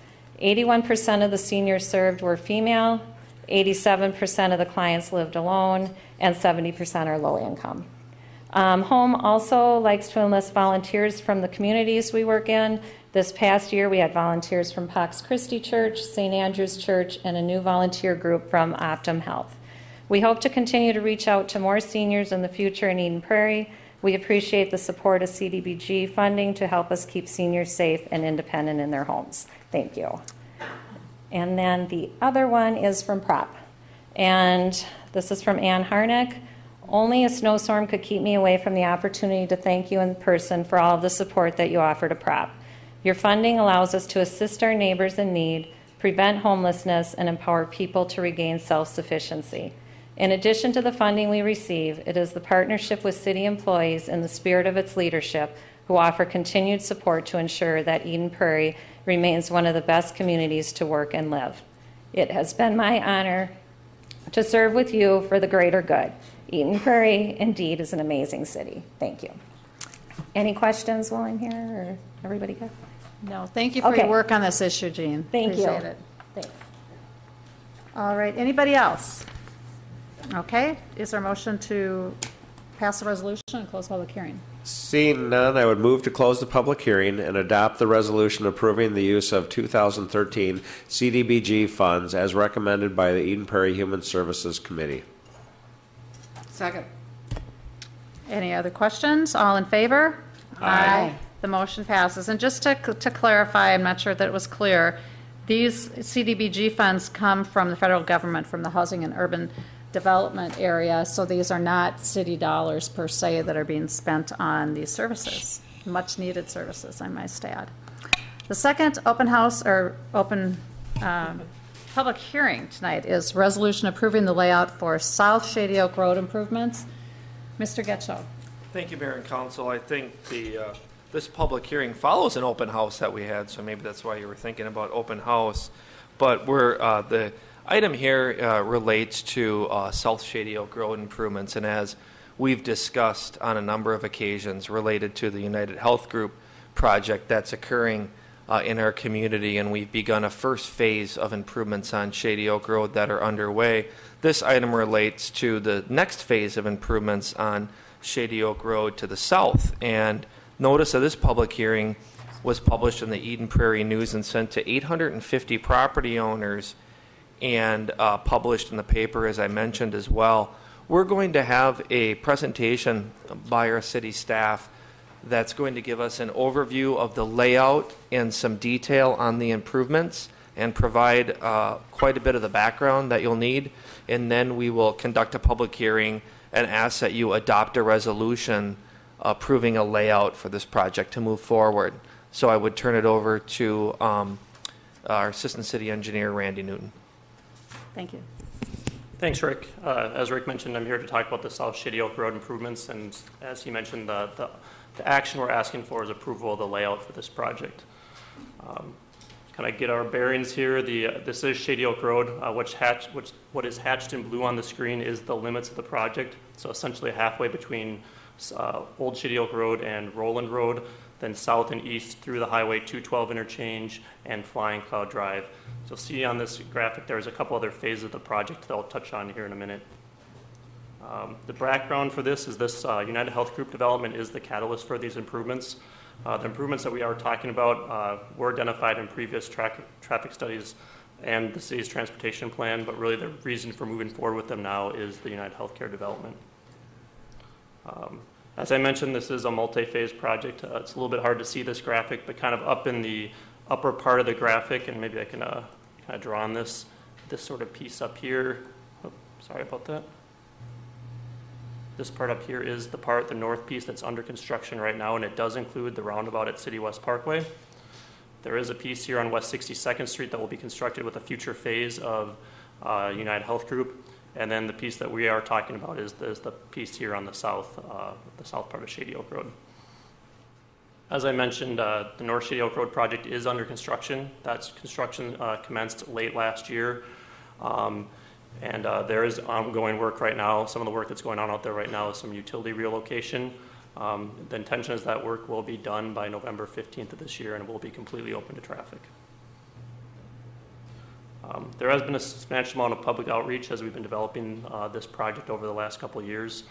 81% of the seniors served were female, 87% of the clients lived alone, and 70% are low income. Home also likes to enlist volunteers from the communities we work in. This past year, we had volunteers from Pax Christi Church, St. Andrew's Church, and a new volunteer group from Optum Health. We hope to continue to reach out to more seniors in the future in Eden Prairie. We appreciate the support of CDBG funding to help us keep seniors safe and independent in their homes. Thank you. And then the other one is from PROP. And this is from Ann Harnick. Only a snowstorm could keep me away from the opportunity to thank you in person for all of the support that you offer to PROP. Your funding allows us to assist our neighbors in need, prevent homelessness, and empower people to regain self-sufficiency. In addition to the funding we receive, it is the partnership with city employees in the spirit of its leadership who offer continued support to ensure that Eden Prairie remains one of the best communities to work and live. It has been my honor to serve with you for the greater good. Eden Prairie indeed is an amazing city. Thank you. Any questions while I'm here, or everybody good? No, thank you for your work on this issue, Jean. Thank you. Appreciate it. Thanks. All right, anybody else? Okay, is there a motion to pass the resolution and close public hearing? Seeing none, I would move to close the public hearing and adopt the resolution approving the use of 2013 CDBG funds as recommended by the Eden Prairie Human Services Committee. Second. Any other questions? All in favor? Aye. The motion passes. And just to clarify, I'm not sure that it was clear, these CDBG funds come from the federal government, from the Housing and Urban Development area, so these are not city dollars per se that are being spent on these services, much needed services, I must add. The second open house or open public hearing tonight is resolution approving the layout for South Shady Oak Road improvements. Mr. Getchell. Thank you, Mayor and Council. I think this public hearing follows an open house that we had, so maybe that's why you were thinking about open house. But the item here relates to South Shady Oak Road improvements, and as we've discussed on a number of occasions related to the United Health Group project that's occurring in our community, and we've begun a first phase of improvements on Shady Oak Road that are underway. This item relates to the next phase of improvements on Shady Oak Road to the south. And notice of this public hearing was published in the Eden Prairie News and sent to 850 property owners and published in the paper, as I mentioned as well. We're going to have a presentation by our city staff that's going to give us an overview of the layout and some detail on the improvements and provide quite a bit of the background that you'll need. And then we will conduct a public hearing and ask that you adopt a resolution approving a layout for this project to move forward. So I would turn it over to our Assistant City Engineer, Randy Newton. Thank you. Thanks, Rick. As Rick mentioned, I'm here to talk about the South Shady Oak Road improvements, and as he mentioned, the action we're asking for is approval of the layout for this project. Kind of get our bearings here. This is Shady Oak Road. What is hatched in blue on the screen is the limits of the project. So essentially halfway between Old Shady Oak Road and Rowland Road, then south and east through the Highway 212 interchange and Flying Cloud Drive. So you'll see on this graphic there's a couple other phases of the project that I'll touch on here in a minute. The background for this is this United Health Group development is the catalyst for these improvements. The improvements that we are talking about were identified in previous traffic studies and the city's transportation plan, but really the reason for moving forward with them now is the United Healthcare development. As I mentioned, this is a multi-phase project. It's a little bit hard to see this graphic, but kind of up in the upper part of the graphic, and maybe I can kind of draw on this sort of piece up here. Oh, sorry about that. This part up here is the north piece that's under construction right now, and it does include the roundabout at City West Parkway. There is a piece here on West 62nd Street that will be constructed with a future phase of United Health Group. And then the piece that we are talking about is the piece here on the south part of Shady Oak Road. As I mentioned, the North Shady Oak Road project is under construction. That's construction commenced late last year. And there is ongoing work right now. Some of the work that's going on out there right now is some utility relocation. The intention is that work will be done by November 15th of this year and will be completely open to traffic. There has been a substantial amount of public outreach as we've been developing this project over the last couple of years.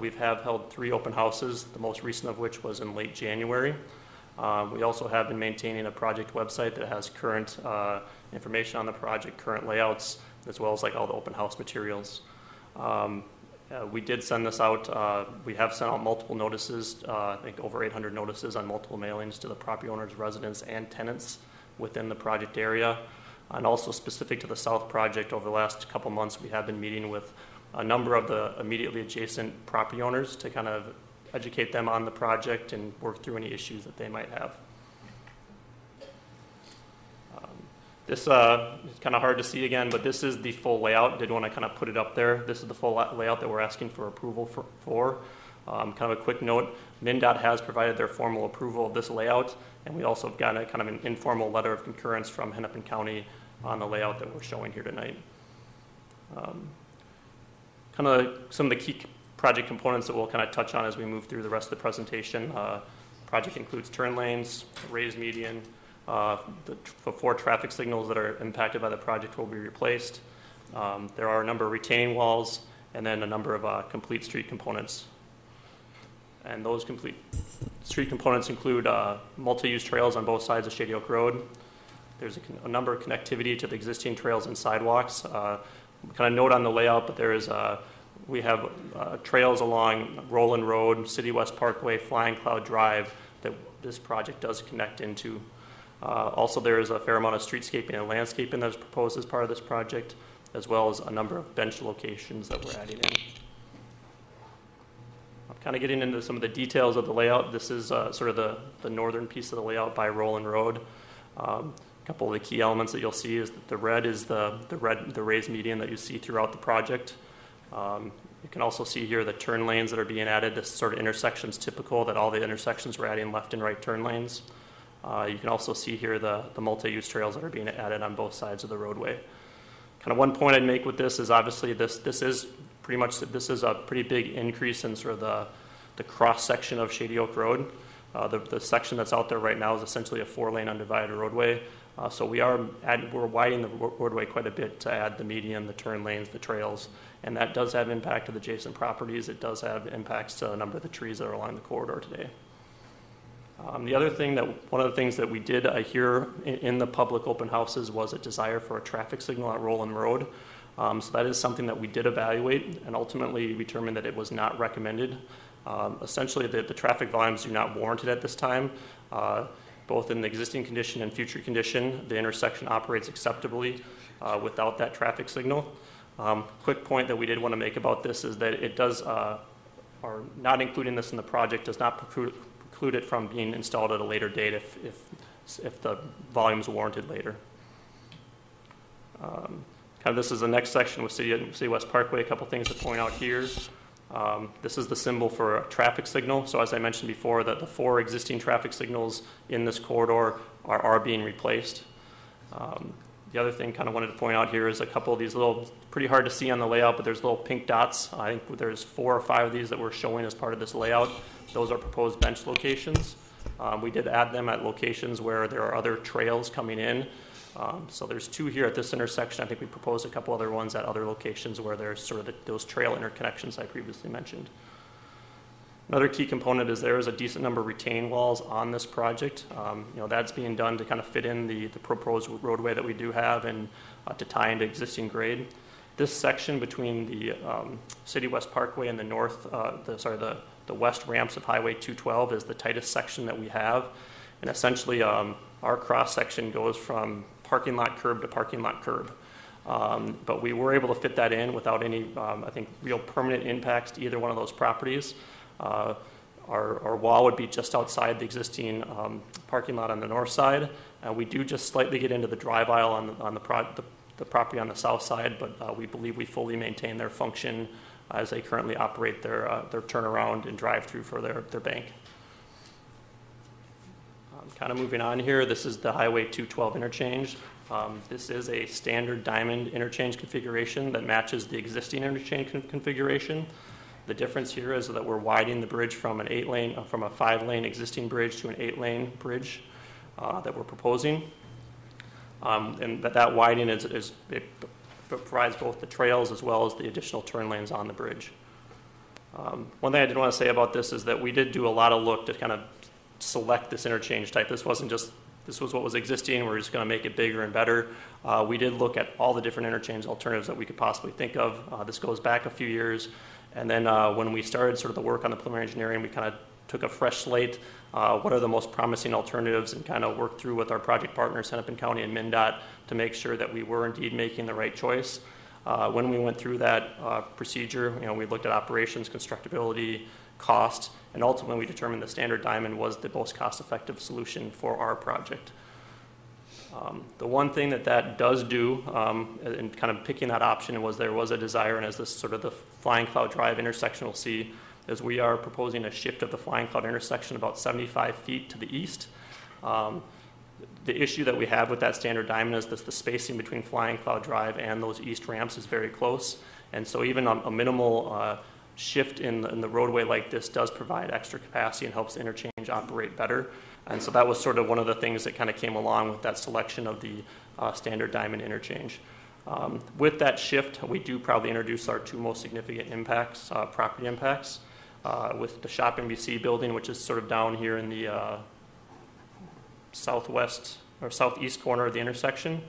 We have held 3 open houses, the most recent of which was in late January. We also have been maintaining a project website that has current information on the project, current layouts, as well as like all the open house materials. We did send this out. We have sent out multiple notices, I think over 800 notices on multiple mailings to the property owners, residents, and tenants within the project area. And also specific to the South project, over the last couple months, we have been meeting with a number of the immediately adjacent property owners to kind of educate them on the project and work through any issues that they might have. This is kind of hard to see again, but this is the full layout. Did want to kind of put it up there. This is the full layout that we're asking for approval for. Kind of a quick note, MnDOT has provided their formal approval of this layout, and we also have gotten a kind of an informal letter of concurrence from Hennepin County on the layout that we're showing here tonight. Kind of some of the key project components that we'll kind of touch on as we move through the rest of the presentation. Project includes turn lanes, raised median, the 4 traffic signals that are impacted by the project will be replaced. There are a number of retaining walls, and then a number of complete street components. And those complete street components include multi-use trails on both sides of Shady Oak Road. There's a number of connectivity to the existing trails and sidewalks. Kind of note on the layout, but there is we have trails along Rowland Road, City West Parkway, Flying Cloud Drive that this project does connect into. Also, there is a fair amount of streetscaping and landscaping that is proposed as part of this project, as well as a number of bench locations that we're adding in. I'm kind of getting into some of the details of the layout. This is sort of the northern piece of the layout by Rowland Road. A couple of the key elements that you'll see is that the red is the raised median that you see throughout the project. You can also see here the turn lanes that are being added. This sort of intersection is typical that all the intersections we're adding left and right turn lanes. You can also see here the multi-use trails that are being added on both sides of the roadway. Kind of one point I'd make with this is obviously this is a pretty big increase in sort of the cross section of Shady Oak Road. The section that's out there right now is essentially a 4-lane undivided roadway. So we're widening the roadway quite a bit to add the median, the turn lanes, the trails, and that does have impact to the adjacent properties. It does have impacts to a number of the trees that are along the corridor today. One of the things that we did hear in the public open houses was a desire for a traffic signal at Rowland Road. So that is something that we did evaluate and ultimately determined that it was not recommended. Essentially, the traffic volumes do not warrant it at this time. Both in the existing condition and future condition, the intersection operates acceptably without that traffic signal. Quick point that we did want to make about this is that it does, or not including this in the project does not preclude it from being installed at a later date if the volumes warranted later. This is the next section with City West Parkway. A couple things to point out here. This is the symbol for a traffic signal. So as I mentioned before, that the 4 existing traffic signals in this corridor are being replaced. The other thing kind of wanted to point out here is a couple of these little, pretty hard to see on the layout, but there's little pink dots. I think there's 4 or 5 of these that we're showing as part of this layout. Those are proposed bench locations. We did add them at locations where there are other trails coming in. So there's 2 here at this intersection. I think we proposed a couple other ones at other locations where there's sort of those trail interconnections I previously mentioned. Another key component is there is a decent number of retaining walls on this project. That's being done to kind of fit in the proposed roadway that we do have and to tie into existing grade. This section between the City West Parkway and the the west ramps of Highway 212 is the tightest section that we have. And essentially our cross section goes from parking lot curb to parking lot curb. But we were able to fit that in without any, I think, real permanent impacts to either one of those properties. Our wall would be just outside the existing parking lot on the north side. We do just slightly get into the drive aisle on the property on the south side, but we believe we fully maintain their function as they currently operate their turnaround and drive-through for their bank. Kind of moving on here, this is the Highway 212 interchange. This is a standard diamond interchange configuration that matches the existing interchange configuration. The difference here is that we're widening the bridge from a 5-lane existing bridge to an 8-lane bridge that we're proposing. And that widening it provides both the trails as well as the additional turn lanes on the bridge. One thing I did want to say about this is that we did do a lot of look to kind of select this interchange type. This was what was existing. We're just going to make it bigger and better. We did look at all the different interchange alternatives that we could possibly think of. This goes back a few years. And then when we started sort of the work on the preliminary engineering, we kind of took a fresh slate. What are the most promising alternatives, and kind of worked through with our project partners, Hennepin County and MnDOT, to make sure that we were indeed making the right choice. When we went through that procedure, we looked at operations, constructability, cost, and ultimately we determined the standard diamond was the most cost-effective solution for our project. The one thing that does do in kind of picking that option was there was a desire, and as this sort of the Flying Cloud Drive intersection we'll see, is we are proposing a shift of the Flying Cloud intersection about 75 feet to the east. The issue that we have with that standard diamond is the spacing between Flying Cloud Drive and those east ramps is very close, and so even a minimal shift in the roadway like this does provide extra capacity and helps the interchange operate better. And so that was sort of one of the things that kind of came along with that selection of the standard diamond interchange. With that shift, we do probably introduce our 2 most significant impacts, property impacts, with the Shop NBC building, which is sort of down here in the southwest or southeast corner of the intersection.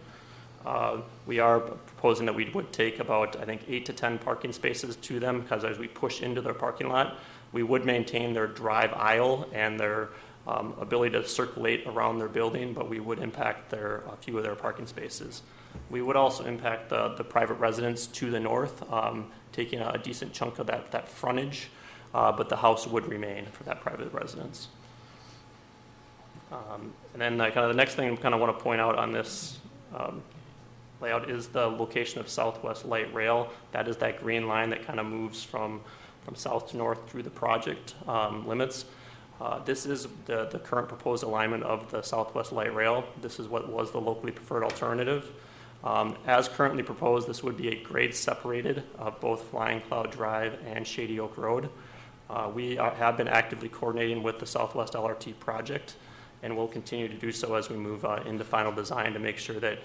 We are proposing that we would take about, I think, 8 to 10 parking spaces to them, because as we push into their parking lot, we would maintain their drive aisle and their ability to circulate around their building, but we would impact a few of their parking spaces. We would also impact the private residence to the north, taking a decent chunk of that frontage, but the house would remain for that private residence. And then kind of the next thing I kind of want to point out on this layout is the location of Southwest Light Rail. That is that green line that kind of moves from south to north through the project limits. This is the current proposed alignment of the Southwest Light Rail. This is what was the locally preferred alternative. As currently proposed, this would be a grade separated of both Flying Cloud Drive and Shady Oak Road. We have been actively coordinating with the Southwest LRT project, and we'll continue to do so as we move into final design to make sure that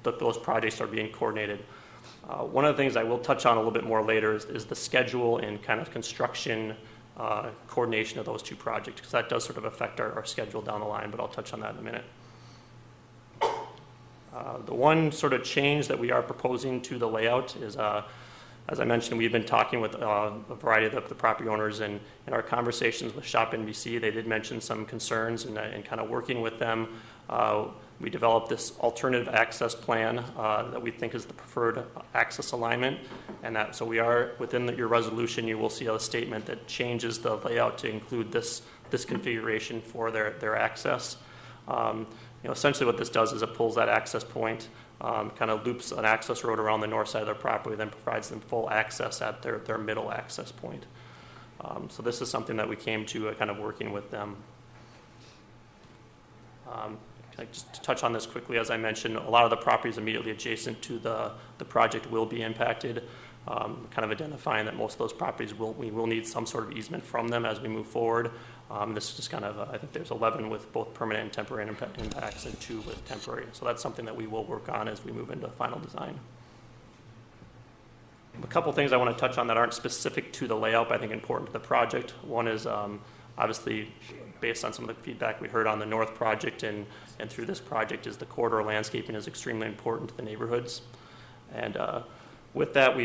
those projects are being coordinated. One of the things I will touch on a little bit more later is the schedule and kind of construction coordination of those two projects, because that does sort of affect our schedule down the line, but I'll touch on that in a minute. The one sort of change that we are proposing to the layout is, as I mentioned, we've been talking with a variety of the property owners, and in our conversations with Shop NBC, they did mention some concerns, and kind of working with them, we developed this alternative access plan that we think is the preferred access alignment, and that so we are within your resolution. You will see a statement that changes the layout to include this configuration for their access. Essentially what this does is it pulls that access point, kind of loops an access road around the north side of their property, then provides them full access at their middle access point. So this is something that we came to kind of working with them. Just to touch on this quickly, as I mentioned, a lot of the properties immediately adjacent to the project will be impacted, kind of identifying that most of those properties we will need some sort of easement from them as we move forward. This is just kind of, I think there's 11 with both permanent and temporary impacts and 2 with temporary. So that's something that we will work on as we move into final design. A couple things I want to touch on that aren't specific to the layout, but I think important to the project. One is obviously based on some of the feedback we heard on the North project and through this project is the corridor landscaping is extremely important to the neighborhoods. And with that,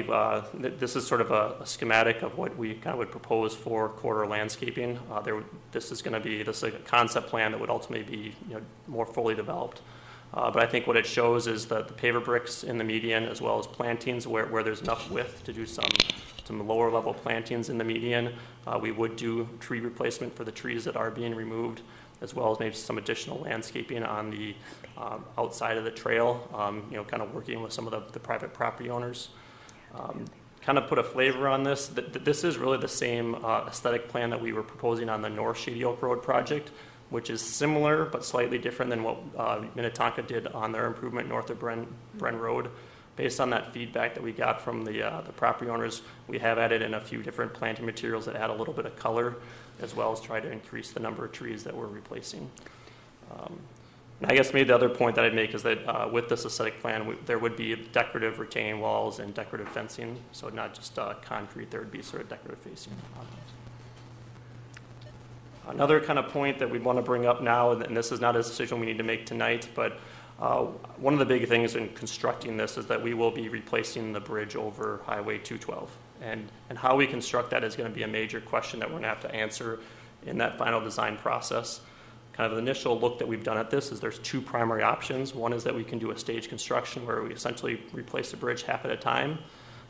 this is sort of a schematic of what we kind of would propose for corridor landscaping. This is a concept plan that would ultimately be more fully developed. But I think what it shows is that the paver bricks in the median, as well as plantings where there's enough width to do some lower level plantings in the median. We would do tree replacement for the trees that are being removed, as well as maybe some additional landscaping on the outside of the trail, kind of working with some of the private property owners. Kind of put a flavor on this. This is really the same aesthetic plan that we were proposing on the North Shady Oak Road project, which is similar but slightly different than what Minnetonka did on their improvement north of Bren Road. Based on that feedback that we got from the property owners, we have added in a few different planting materials that add a little bit of color, as well as try to increase the number of trees that we're replacing. And I guess maybe the other point that I'd make is that with this aesthetic plan, there would be decorative retaining walls and decorative fencing, so not just concrete, there would be sort of decorative facing on that. Another kind of point that we want to bring up now, and this is not a decision we need to make tonight, but one of the big things in constructing this is that we will be replacing the bridge over Highway 212. And how we construct that is going to be a major question that we're going to have to answer in that final design process. Kind of the initial look that we've done at this is there's 2 primary options. One is that we can do a stage construction where we essentially replace the bridge half at a time.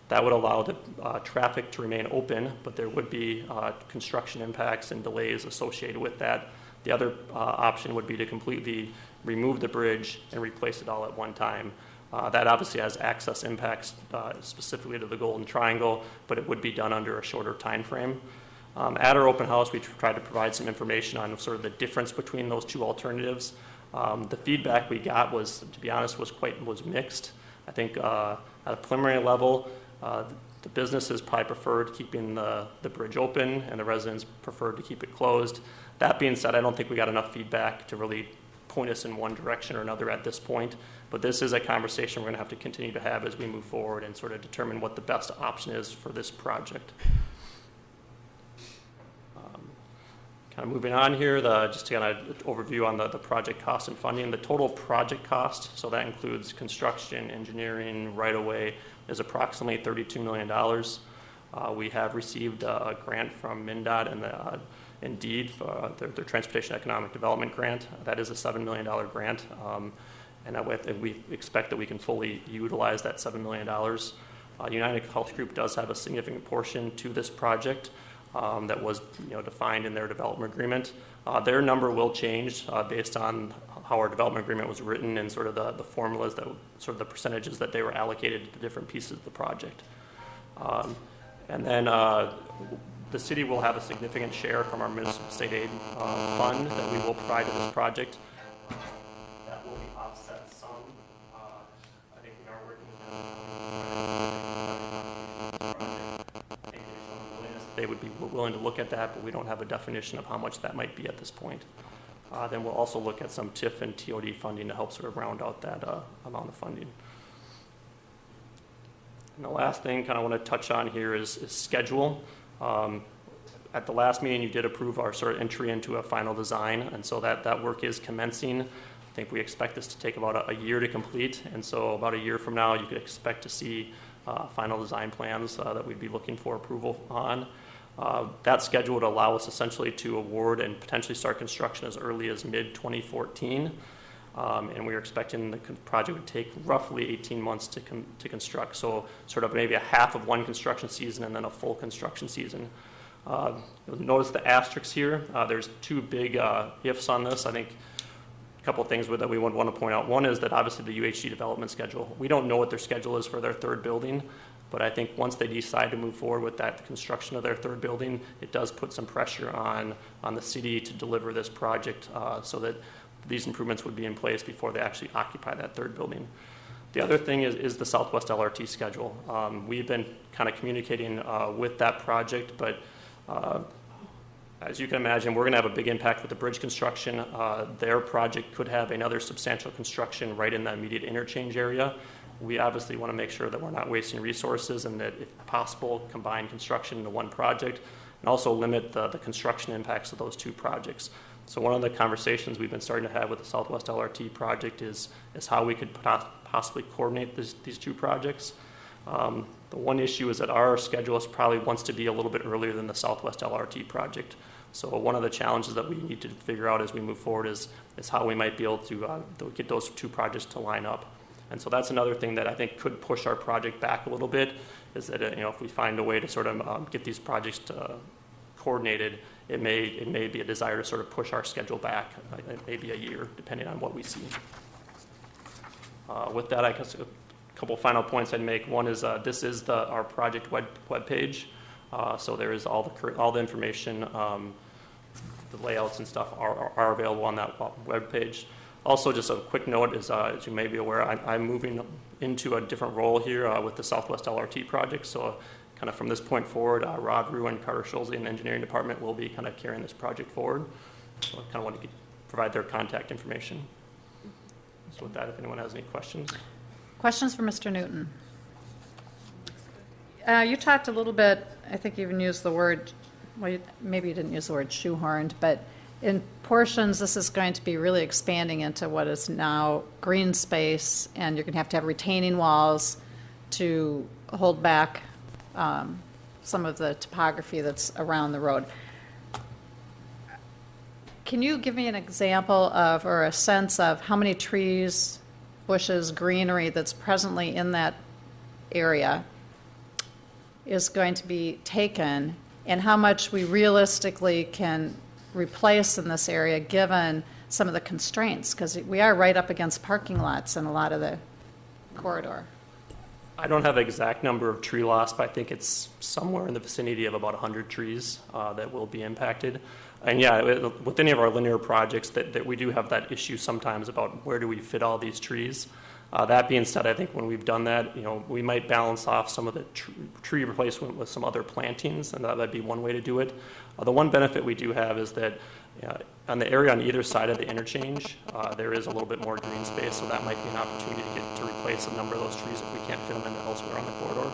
That would allow the traffic to remain open, but there would be construction impacts and delays associated with that. The other option would be to completely remove the bridge and replace it all at one time. That obviously has access impacts specifically to the Golden Triangle, but it would be done under a shorter time frame. At our open house, we tried to provide some information on sort of the difference between those 2 alternatives. The feedback we got was, to be honest, was mixed. I think at a preliminary level, the businesses probably preferred keeping the bridge open, and the residents preferred to keep it closed. That being said, I don't think we got enough feedback to really point us in one direction or another at this point, but this is a conversation we're going to have to continue to have as we move forward and sort of determine what the best option is for this project. Kind of moving on here, just to kind of overview on the project cost and funding. The total project cost, so that includes construction, engineering, right-of-way, is approximately $32 million. We have received a grant from MnDOT and Indeed for their Transportation Economic Development Grant. That is a $7 million grant, and we expect that we can fully utilize that $7 million. United Health Group does have a significant portion to this project. that was defined in their development agreement. Their number will change based on how our development agreement was written and sort of the formulas that sort of the percentages that they were allocated to different pieces of the project. And then the city will have a significant share from our municipal state aid fund that we will provide to this project. That will be offset some. I think we are working with they would be willing to look at that, but we don't have a definition of how much that might be at this point. Then we'll also look at some TIF and TOD funding to help sort of round out that amount of funding. And the last thing kind of want to touch on here is schedule. At the last meeting, you did approve our sort of entry into a final design, and so that work is commencing. I think we expect this to take about a year to complete, and so about a year from now, you could expect to see final design plans that we'd be looking for approval on. That schedule would allow us essentially to award and potentially start construction as early as mid-2014. And we are expecting the project would take roughly 18 months to construct. So sort of maybe a half of one construction season and then a full construction season. You'll notice the asterisks here. There's two big ifs on this. I think a couple of things that we would want to point out. One is that obviously the UHG development schedule. We don't know what their schedule is for their third building, but I think once they decide to move forward with that construction of their third building, it does put some pressure on the city to deliver this project so that these improvements would be in place before they actually occupy that third building. The other thing is the Southwest LRT schedule. We've been kind of communicating with that project, but as you can imagine, we're going to have a big impact with the bridge construction. Their project could have another substantial construction right in the immediate interchange area. We obviously want to make sure that we're not wasting resources and that, if possible, combine construction into one project and also limit the construction impacts of those two projects. So one of the conversations we've been starting to have with the Southwest LRT project is how we could possibly coordinate these two projects. The one issue is that our schedule probably wants to be a little bit earlier than the Southwest LRT project. So one of the challenges that we need to figure out as we move forward is how we might be able to get those two projects to line up. And so that's another thing that I think could push our project back a little bit, is that if we find a way to sort of get these projects coordinated, it may be a desire to sort of push our schedule back maybe a year, depending on what we see. With that, I guess a couple final points I'd make. One is this is our project web page, so there is all the information, the layouts and stuff are available on that web page. Also, just a quick note is, as you may be aware, I'm moving into a different role here with the Southwest LRT project. So kind of from this point forward, Rod Rue and Carter Schulze in the engineering department will be kind of carrying this project forward. So I kind of want to provide their contact information. So with that, if anyone has any questions. Questions for Mr. Newton? You talked a little bit, I think you even used the word, well, maybe you didn't use the word shoehorned, but in portions, this is going to be really expanding into what is now green space, and you're going to have retaining walls to hold back some of the topography that's around the road. Can you give me an example of, or a sense of, how many trees, bushes, greenery that's presently in that area is going to be taken, and how much we realistically can replace in this area given some of the constraints? Because we are right up against parking lots in a lot of the corridor. I don't have the exact number of tree loss, but I think it's somewhere in the vicinity of about 100 trees that will be impacted. And yeah, with any of our linear projects, that we do have that issue sometimes about where do we fit all these trees. That being said, I think when we've done that, we might balance off some of the tree replacement with some other plantings, and that'd be one way to do it. The one benefit we do have is that on the area on either side of the interchange, there is a little bit more green space, so that might be an opportunity to replace a number of those trees if we can't fit them into elsewhere on the corridor.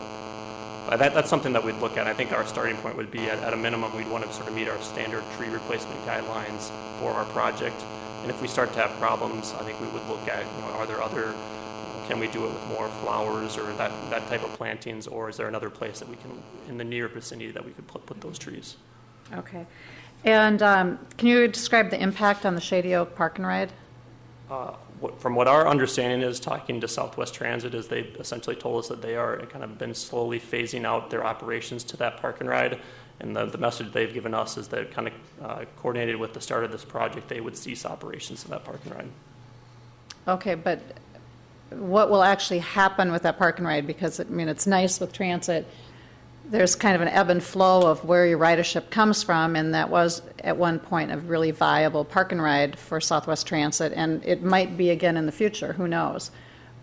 That's something that we'd look at. I think our starting point would be at a minimum we'd want to sort of meet our standard tree replacement guidelines for our project. And if we start to have problems, I think we would look at, are there other, can we do it with more flowers or that type of plantings, or is there another place that we can, in the near vicinity, that we could put those trees? Okay. And can you describe the impact on the Shady Oak Park and Ride? from what our understanding is, talking to Southwest Transit, is they essentially told us that they are kind of been slowly phasing out their operations to that park and ride. And the message they've given us is that kind of coordinated with the start of this project, they would cease operations to that park and ride. Okay, but what will actually happen with that park and ride? Because, I mean, it's nice with transit. There's kind of an ebb and flow of where your ridership comes from, and that was at one point a really viable park and ride for Southwest Transit, and it might be again in the future, who knows?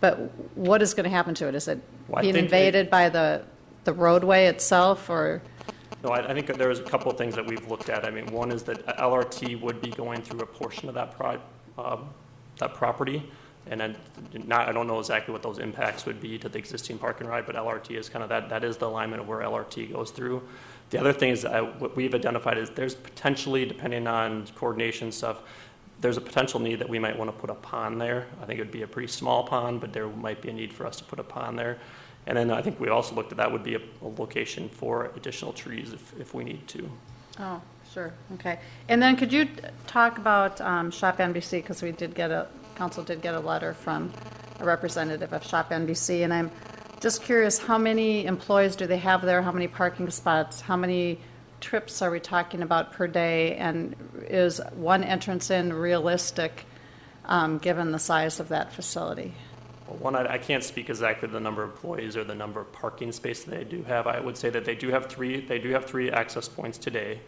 But what is going to happen to it? Is it being invaded by the roadway itself, or? No, I think there's a couple of things that we've looked at. I mean, one is that LRT would be going through a portion of that property. And then I don't know exactly what those impacts would be to the existing park and ride, but LRT is kind of that is the alignment of where LRT goes through. The other thing is what we've identified is there's potentially, depending on coordination stuff, there's a potential need that we might want to put a pond there. I think it would be a pretty small pond, but there might be a need for us to put a pond there. And then I think we also looked at that would be a location for additional trees if we need to. Oh, sure. Okay. And then could you talk about Shop NBC, because council did get a letter from a representative of Shop NBC, and I'm just curious, how many employees do they have there? How many parking spots? How many trips are we talking about per day? And is one entrance in realistic given the size of that facility? Well, one, I can't speak exactly the number of employees or the number of parking spaces they do have. I would say that they do have three access points today.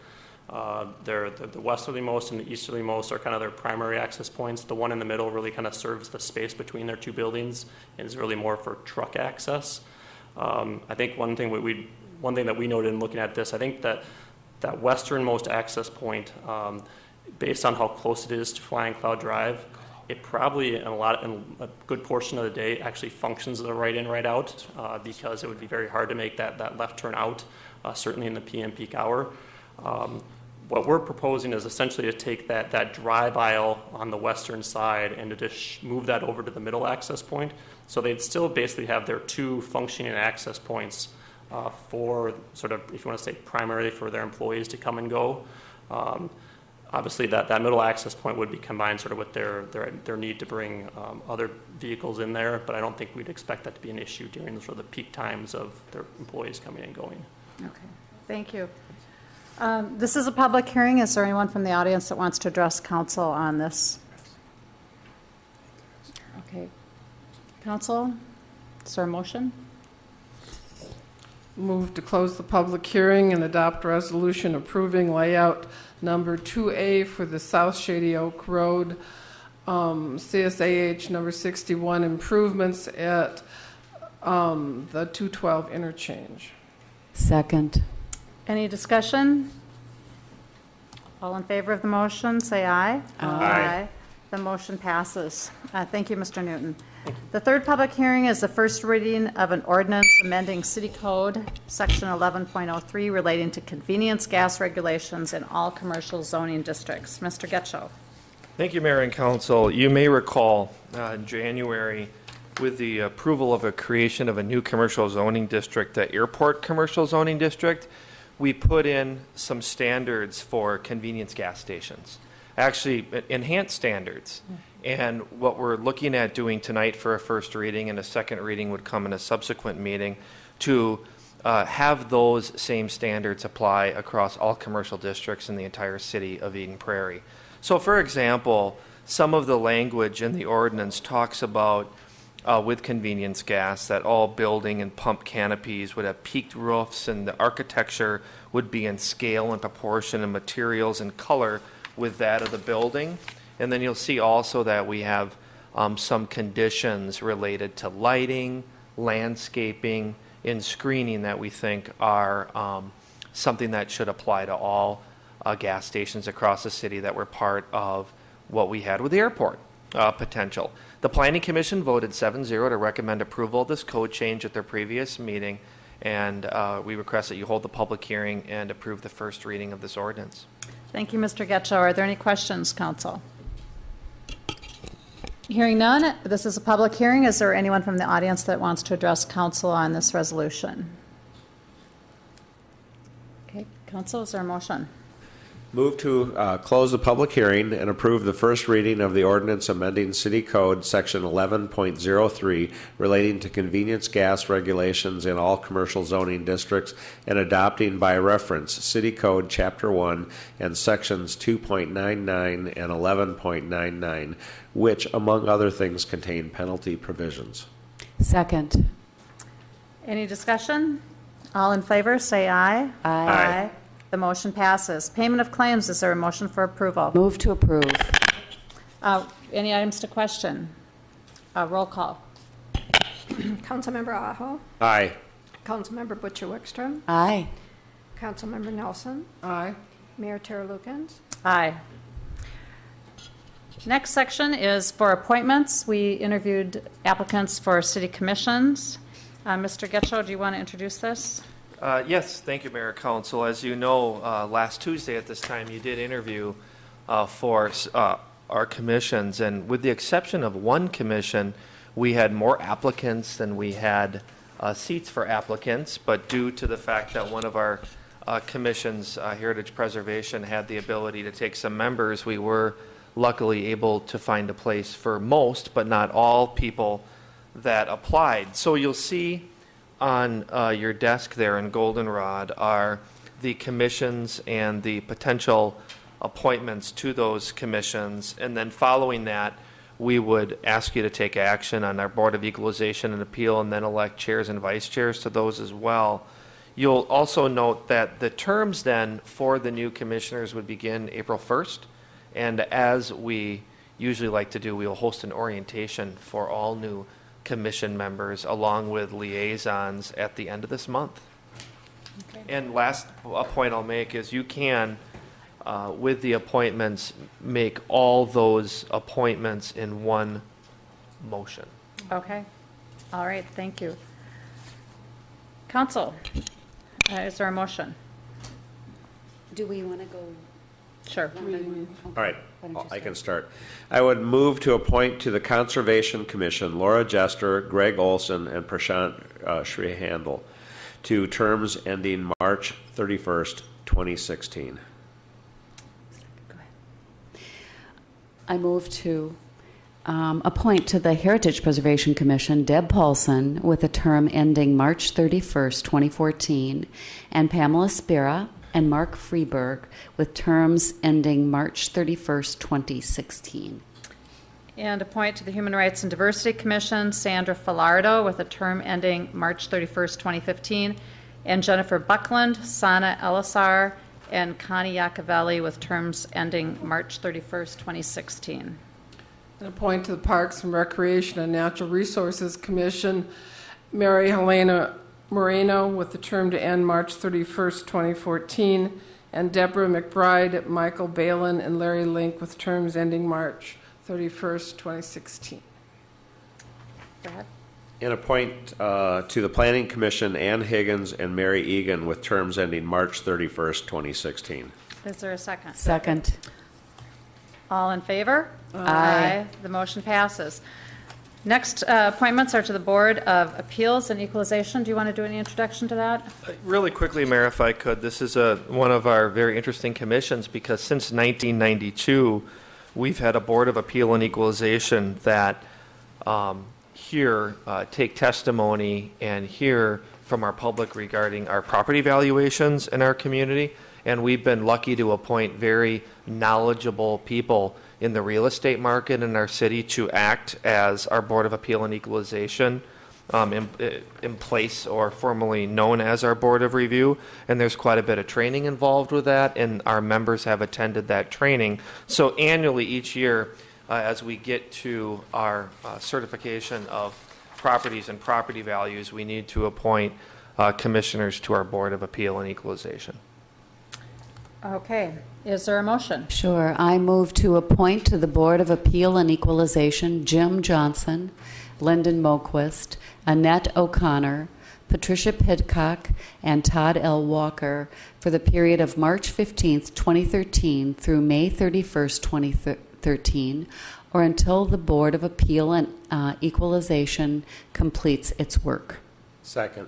They're the westerlymost and the easterlymost are kind of their primary access points. The one in the middle really kind of serves the space between their two buildings and is really more for truck access. I think one thing that we noted in looking at this, I think that westernmost access point, based on how close it is to Flying Cloud Drive, it probably in a good portion of the day actually functions as a right in, right out, because it would be very hard to make that left turn out, certainly in the PM peak hour. What we're proposing is essentially to take that drive aisle on the western side and to just move that over to the middle access point. So they'd still basically have their two functioning access points for sort of, if you want to say primarily for their employees to come and go. Obviously that middle access point would be combined sort of with their need to bring other vehicles in there, but I don't think we'd expect that to be an issue during the sort of the peak times of their employees coming and going. Okay, thank you. This is a public hearing. Is there anyone from the audience that wants to address council on this? Okay. Council, is there a motion? Move to close the public hearing and adopt resolution approving layout number 2A for the South Shady Oak Road, CSAH number 61 improvements at the 212 interchange. Second. Any discussion? All in favor of the motion, say aye. Aye. The motion passes. Thank you, Mr. Newton. The third public hearing is the first reading of an ordinance amending City Code, Section 11.03, relating to convenience gas regulations in all commercial zoning districts. Mr. Getchell. Thank you, Mayor and Council. You may recall in January, with the approval of a creation of a new commercial zoning district, the Airport Commercial Zoning District, we put in some standards for convenience gas stations, actually enhanced standards. And what we're looking at doing tonight for a first reading and a second reading would come in a subsequent meeting to have those same standards apply across all commercial districts in the entire city of Eden Prairie. So for example, some of the language in the ordinance talks about with convenience gas that all building and pump canopies would have peaked roofs and the architecture would be in scale and proportion and materials and color with that of the building. And then you'll see also that we have some conditions related to lighting, landscaping, and screening that we think are something that should apply to all gas stations across the city that were part of what we had with the airport potential. The Planning Commission voted 7-0 to recommend approval of this code change at their previous meeting, and we request that you hold the public hearing and approve the first reading of this ordinance. Thank you, Mr. Getchell. Are there any questions, Council? Hearing none, this is a public hearing. Is there anyone from the audience that wants to address Council on this resolution? Okay, Council, is there a motion? Move to close the public hearing and approve the first reading of the ordinance amending City Code Section 11.03 relating to convenience gas regulations in all commercial zoning districts and adopting by reference City Code Chapter 1 and Sections 2.99 and 11.99, which, among other things, contain penalty provisions. Second. Any discussion? All in favor, say aye. Aye. The motion passes. Payment of claims, is there a motion for approval? Move to approve. Any items to question? Roll call. Councilmember Aho. Aye. Councilmember Butcher Wickstrom. Aye. Councilmember Nelson. Aye. Mayor Tara Lukens. Aye. Next section is for appointments. We interviewed applicants for city commissions. Mr. Getchell, do you want to introduce this? Yes, thank you, Mayor Council. As you know, last Tuesday at this time, you did interview for our commissions, and with the exception of one commission, we had more applicants than we had seats for applicants, but due to the fact that one of our commissions, Heritage Preservation, had the ability to take some members, we were luckily able to find a place for most, but not all people that applied. So you'll see on your desk there in goldenrod are the commissions and the potential appointments to those commissions, and then following that we would ask you to take action on our Board of Equalization and Appeal and then elect chairs and vice chairs to those as well. You'll also note that the terms then for the new commissioners would begin April 1st, and as we usually like to do, we will host an orientation for all new commission members along with liaisons at the end of this month. Okay. And last point I'll make is you can, with the appointments, make all those appointments in one motion. Okay. All right, thank you. Council, is there a motion? Do we want to go? Sure. All right, I can start. I would move to appoint to the Conservation Commission Laura Jester, Greg Olson, and Prashant Shrihandle to terms ending March 31st, 2016. Go ahead. I move to appoint to the Heritage Preservation Commission Deb Paulson with a term ending March 31st, 2014, and Pamela Spira and Mark Freeberg with terms ending March 31st, 2016. And appoint to the Human Rights and Diversity Commission Sandra Filardo with a term ending March 31st, 2015, and Jennifer Buckland, Sana Elisar, and Connie Iacovelli with terms ending March 31st, 2016. And appoint to the Parks and Recreation and Natural Resources Commission Mary Helena Moreno with the term to end March 31st, 2014, and Deborah McBride, Michael Balin, and Larry Link with terms ending March 31st, 2016. Go ahead. And appoint to the Planning Commission Ann Higgins and Mary Egan with terms ending March 31st, 2016. Is there a second? Second. All in favor? Aye. The motion passes. Next appointments are to the Board of Appeals and Equalization. Do you want to do any introduction to that? Really quickly, Mayor, if I could, this is one of our very interesting commissions because since 1992, we've had a Board of Appeal and Equalization that take testimony and hear from our public regarding our property valuations in our community. And we've been lucky to appoint very knowledgeable people in the real estate market in our city to act as our Board of Appeal and Equalization in place or formerly known as our Board of Review. And there's quite a bit of training involved with that, and our members have attended that training. So annually each year, as we get to our certification of properties and property values, we need to appoint commissioners to our Board of Appeal and Equalization. Okay. Is there a motion? Sure. I move to appoint to the Board of Appeal and Equalization Jim Johnson, Lyndon Moquist, Annette O'Connor, Patricia Pidcock, and Todd L. Walker for the period of March 15th, 2013 through May 31st, 2013, or until the Board of Appeal and Equalization completes its work. Second.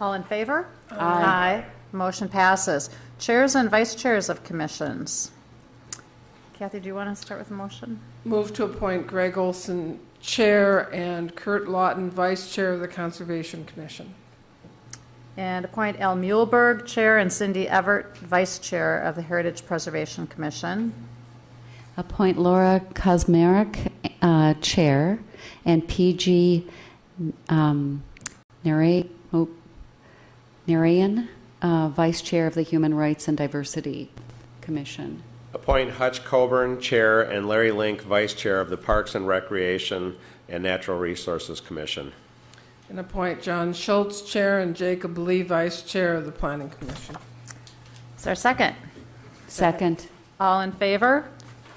All in favor? Aye. Motion passes. Chairs and vice chairs of commissions. Kathy, do you want to start with a motion? Move to appoint Greg Olson Chair and Kurt Lawton Vice Chair of the Conservation Commission. And appoint Al Muehlberg Chair and Cindy Everett Vice Chair of the Heritage Preservation Commission. Appoint Laura Kosmarek, Chair, and PG Narayan, Vice Chair of the Human Rights and Diversity Commission. Appoint Hutch Coburn, Chair, and Larry Link, Vice Chair of the Parks and Recreation and Natural Resources Commission. And appoint John Schultz Chair and Jacob Lee Vice Chair of the Planning Commission. Is there a second? Second. All in favor?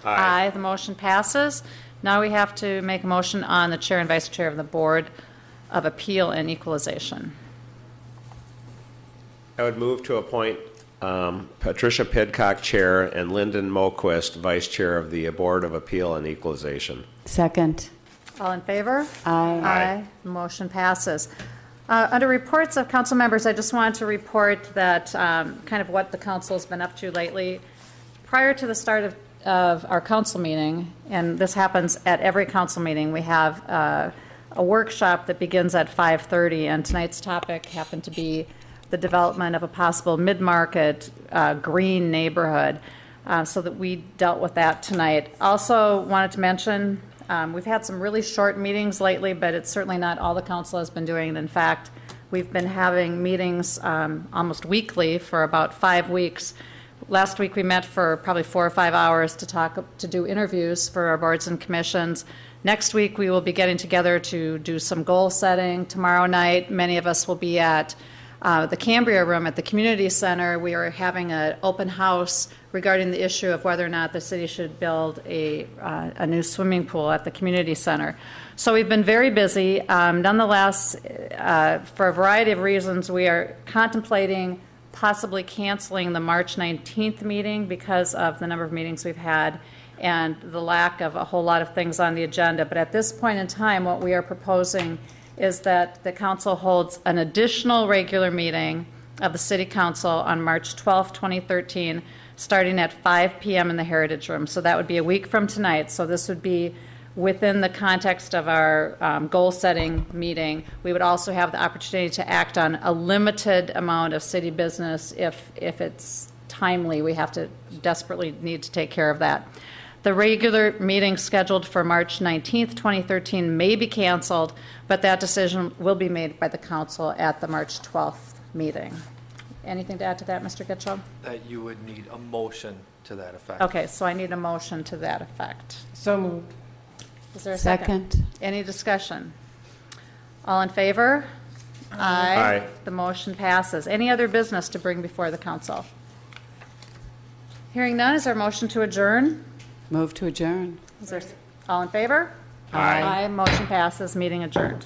Aye. The motion passes. Now we have to make a motion on the chair and vice chair of the Board of Appeal and Equalization. I would move to appoint Patricia Pidcock, Chair, and Lyndon Moquist, Vice Chair of the Board of Appeal and Equalization. Second. All in favor? Aye. The motion passes. Under reports of council members, I just wanted to report that kind of what the council has been up to lately. Prior to the start of our council meeting, and this happens at every council meeting, we have a workshop that begins at 5:30, and tonight's topic happened to be the development of a possible mid-market green neighborhood, so that we dealt with that tonight. Also wanted to mention, we've had some really short meetings lately, but it's certainly not all the council has been doing. In fact, we've been having meetings almost weekly for about 5 weeks. Last week we met for probably 4 or 5 hours to do interviews for our boards and commissions. Next week we will be getting together to do some goal setting. Tomorrow night many of us will be at the Cambria Room at the Community Center. We are having an open house regarding the issue of whether or not the city should build a new swimming pool at the Community Center. So we've been very busy. Nonetheless, for a variety of reasons, we are contemplating possibly canceling the March 19th meeting because of the number of meetings we've had and the lack of a whole lot of things on the agenda. But at this point in time, what we are proposing is that the council holds an additional regular meeting of the City Council on March 12, 2013, starting at 5 p.m. in the Heritage Room. So that would be a week from tonight. So this would be within the context of our goal-setting meeting. We would also have the opportunity to act on a limited amount of city business if it's timely. We have to desperately need to take care of that. The regular meeting scheduled for March 19th, 2013 may be canceled, but that decision will be made by the council at the March 12th meeting. Anything to add to that, Mr. Gitchell? That you would need a motion to that effect. Okay, so I need a motion to that effect. So moved. Is there a second? Second. Any discussion? All in favor? Aye. The motion passes. Any other business to bring before the council? Hearing none, is there a motion to adjourn? Move to adjourn. Is there, all in favor? Aye. Motion passes. Meeting adjourned.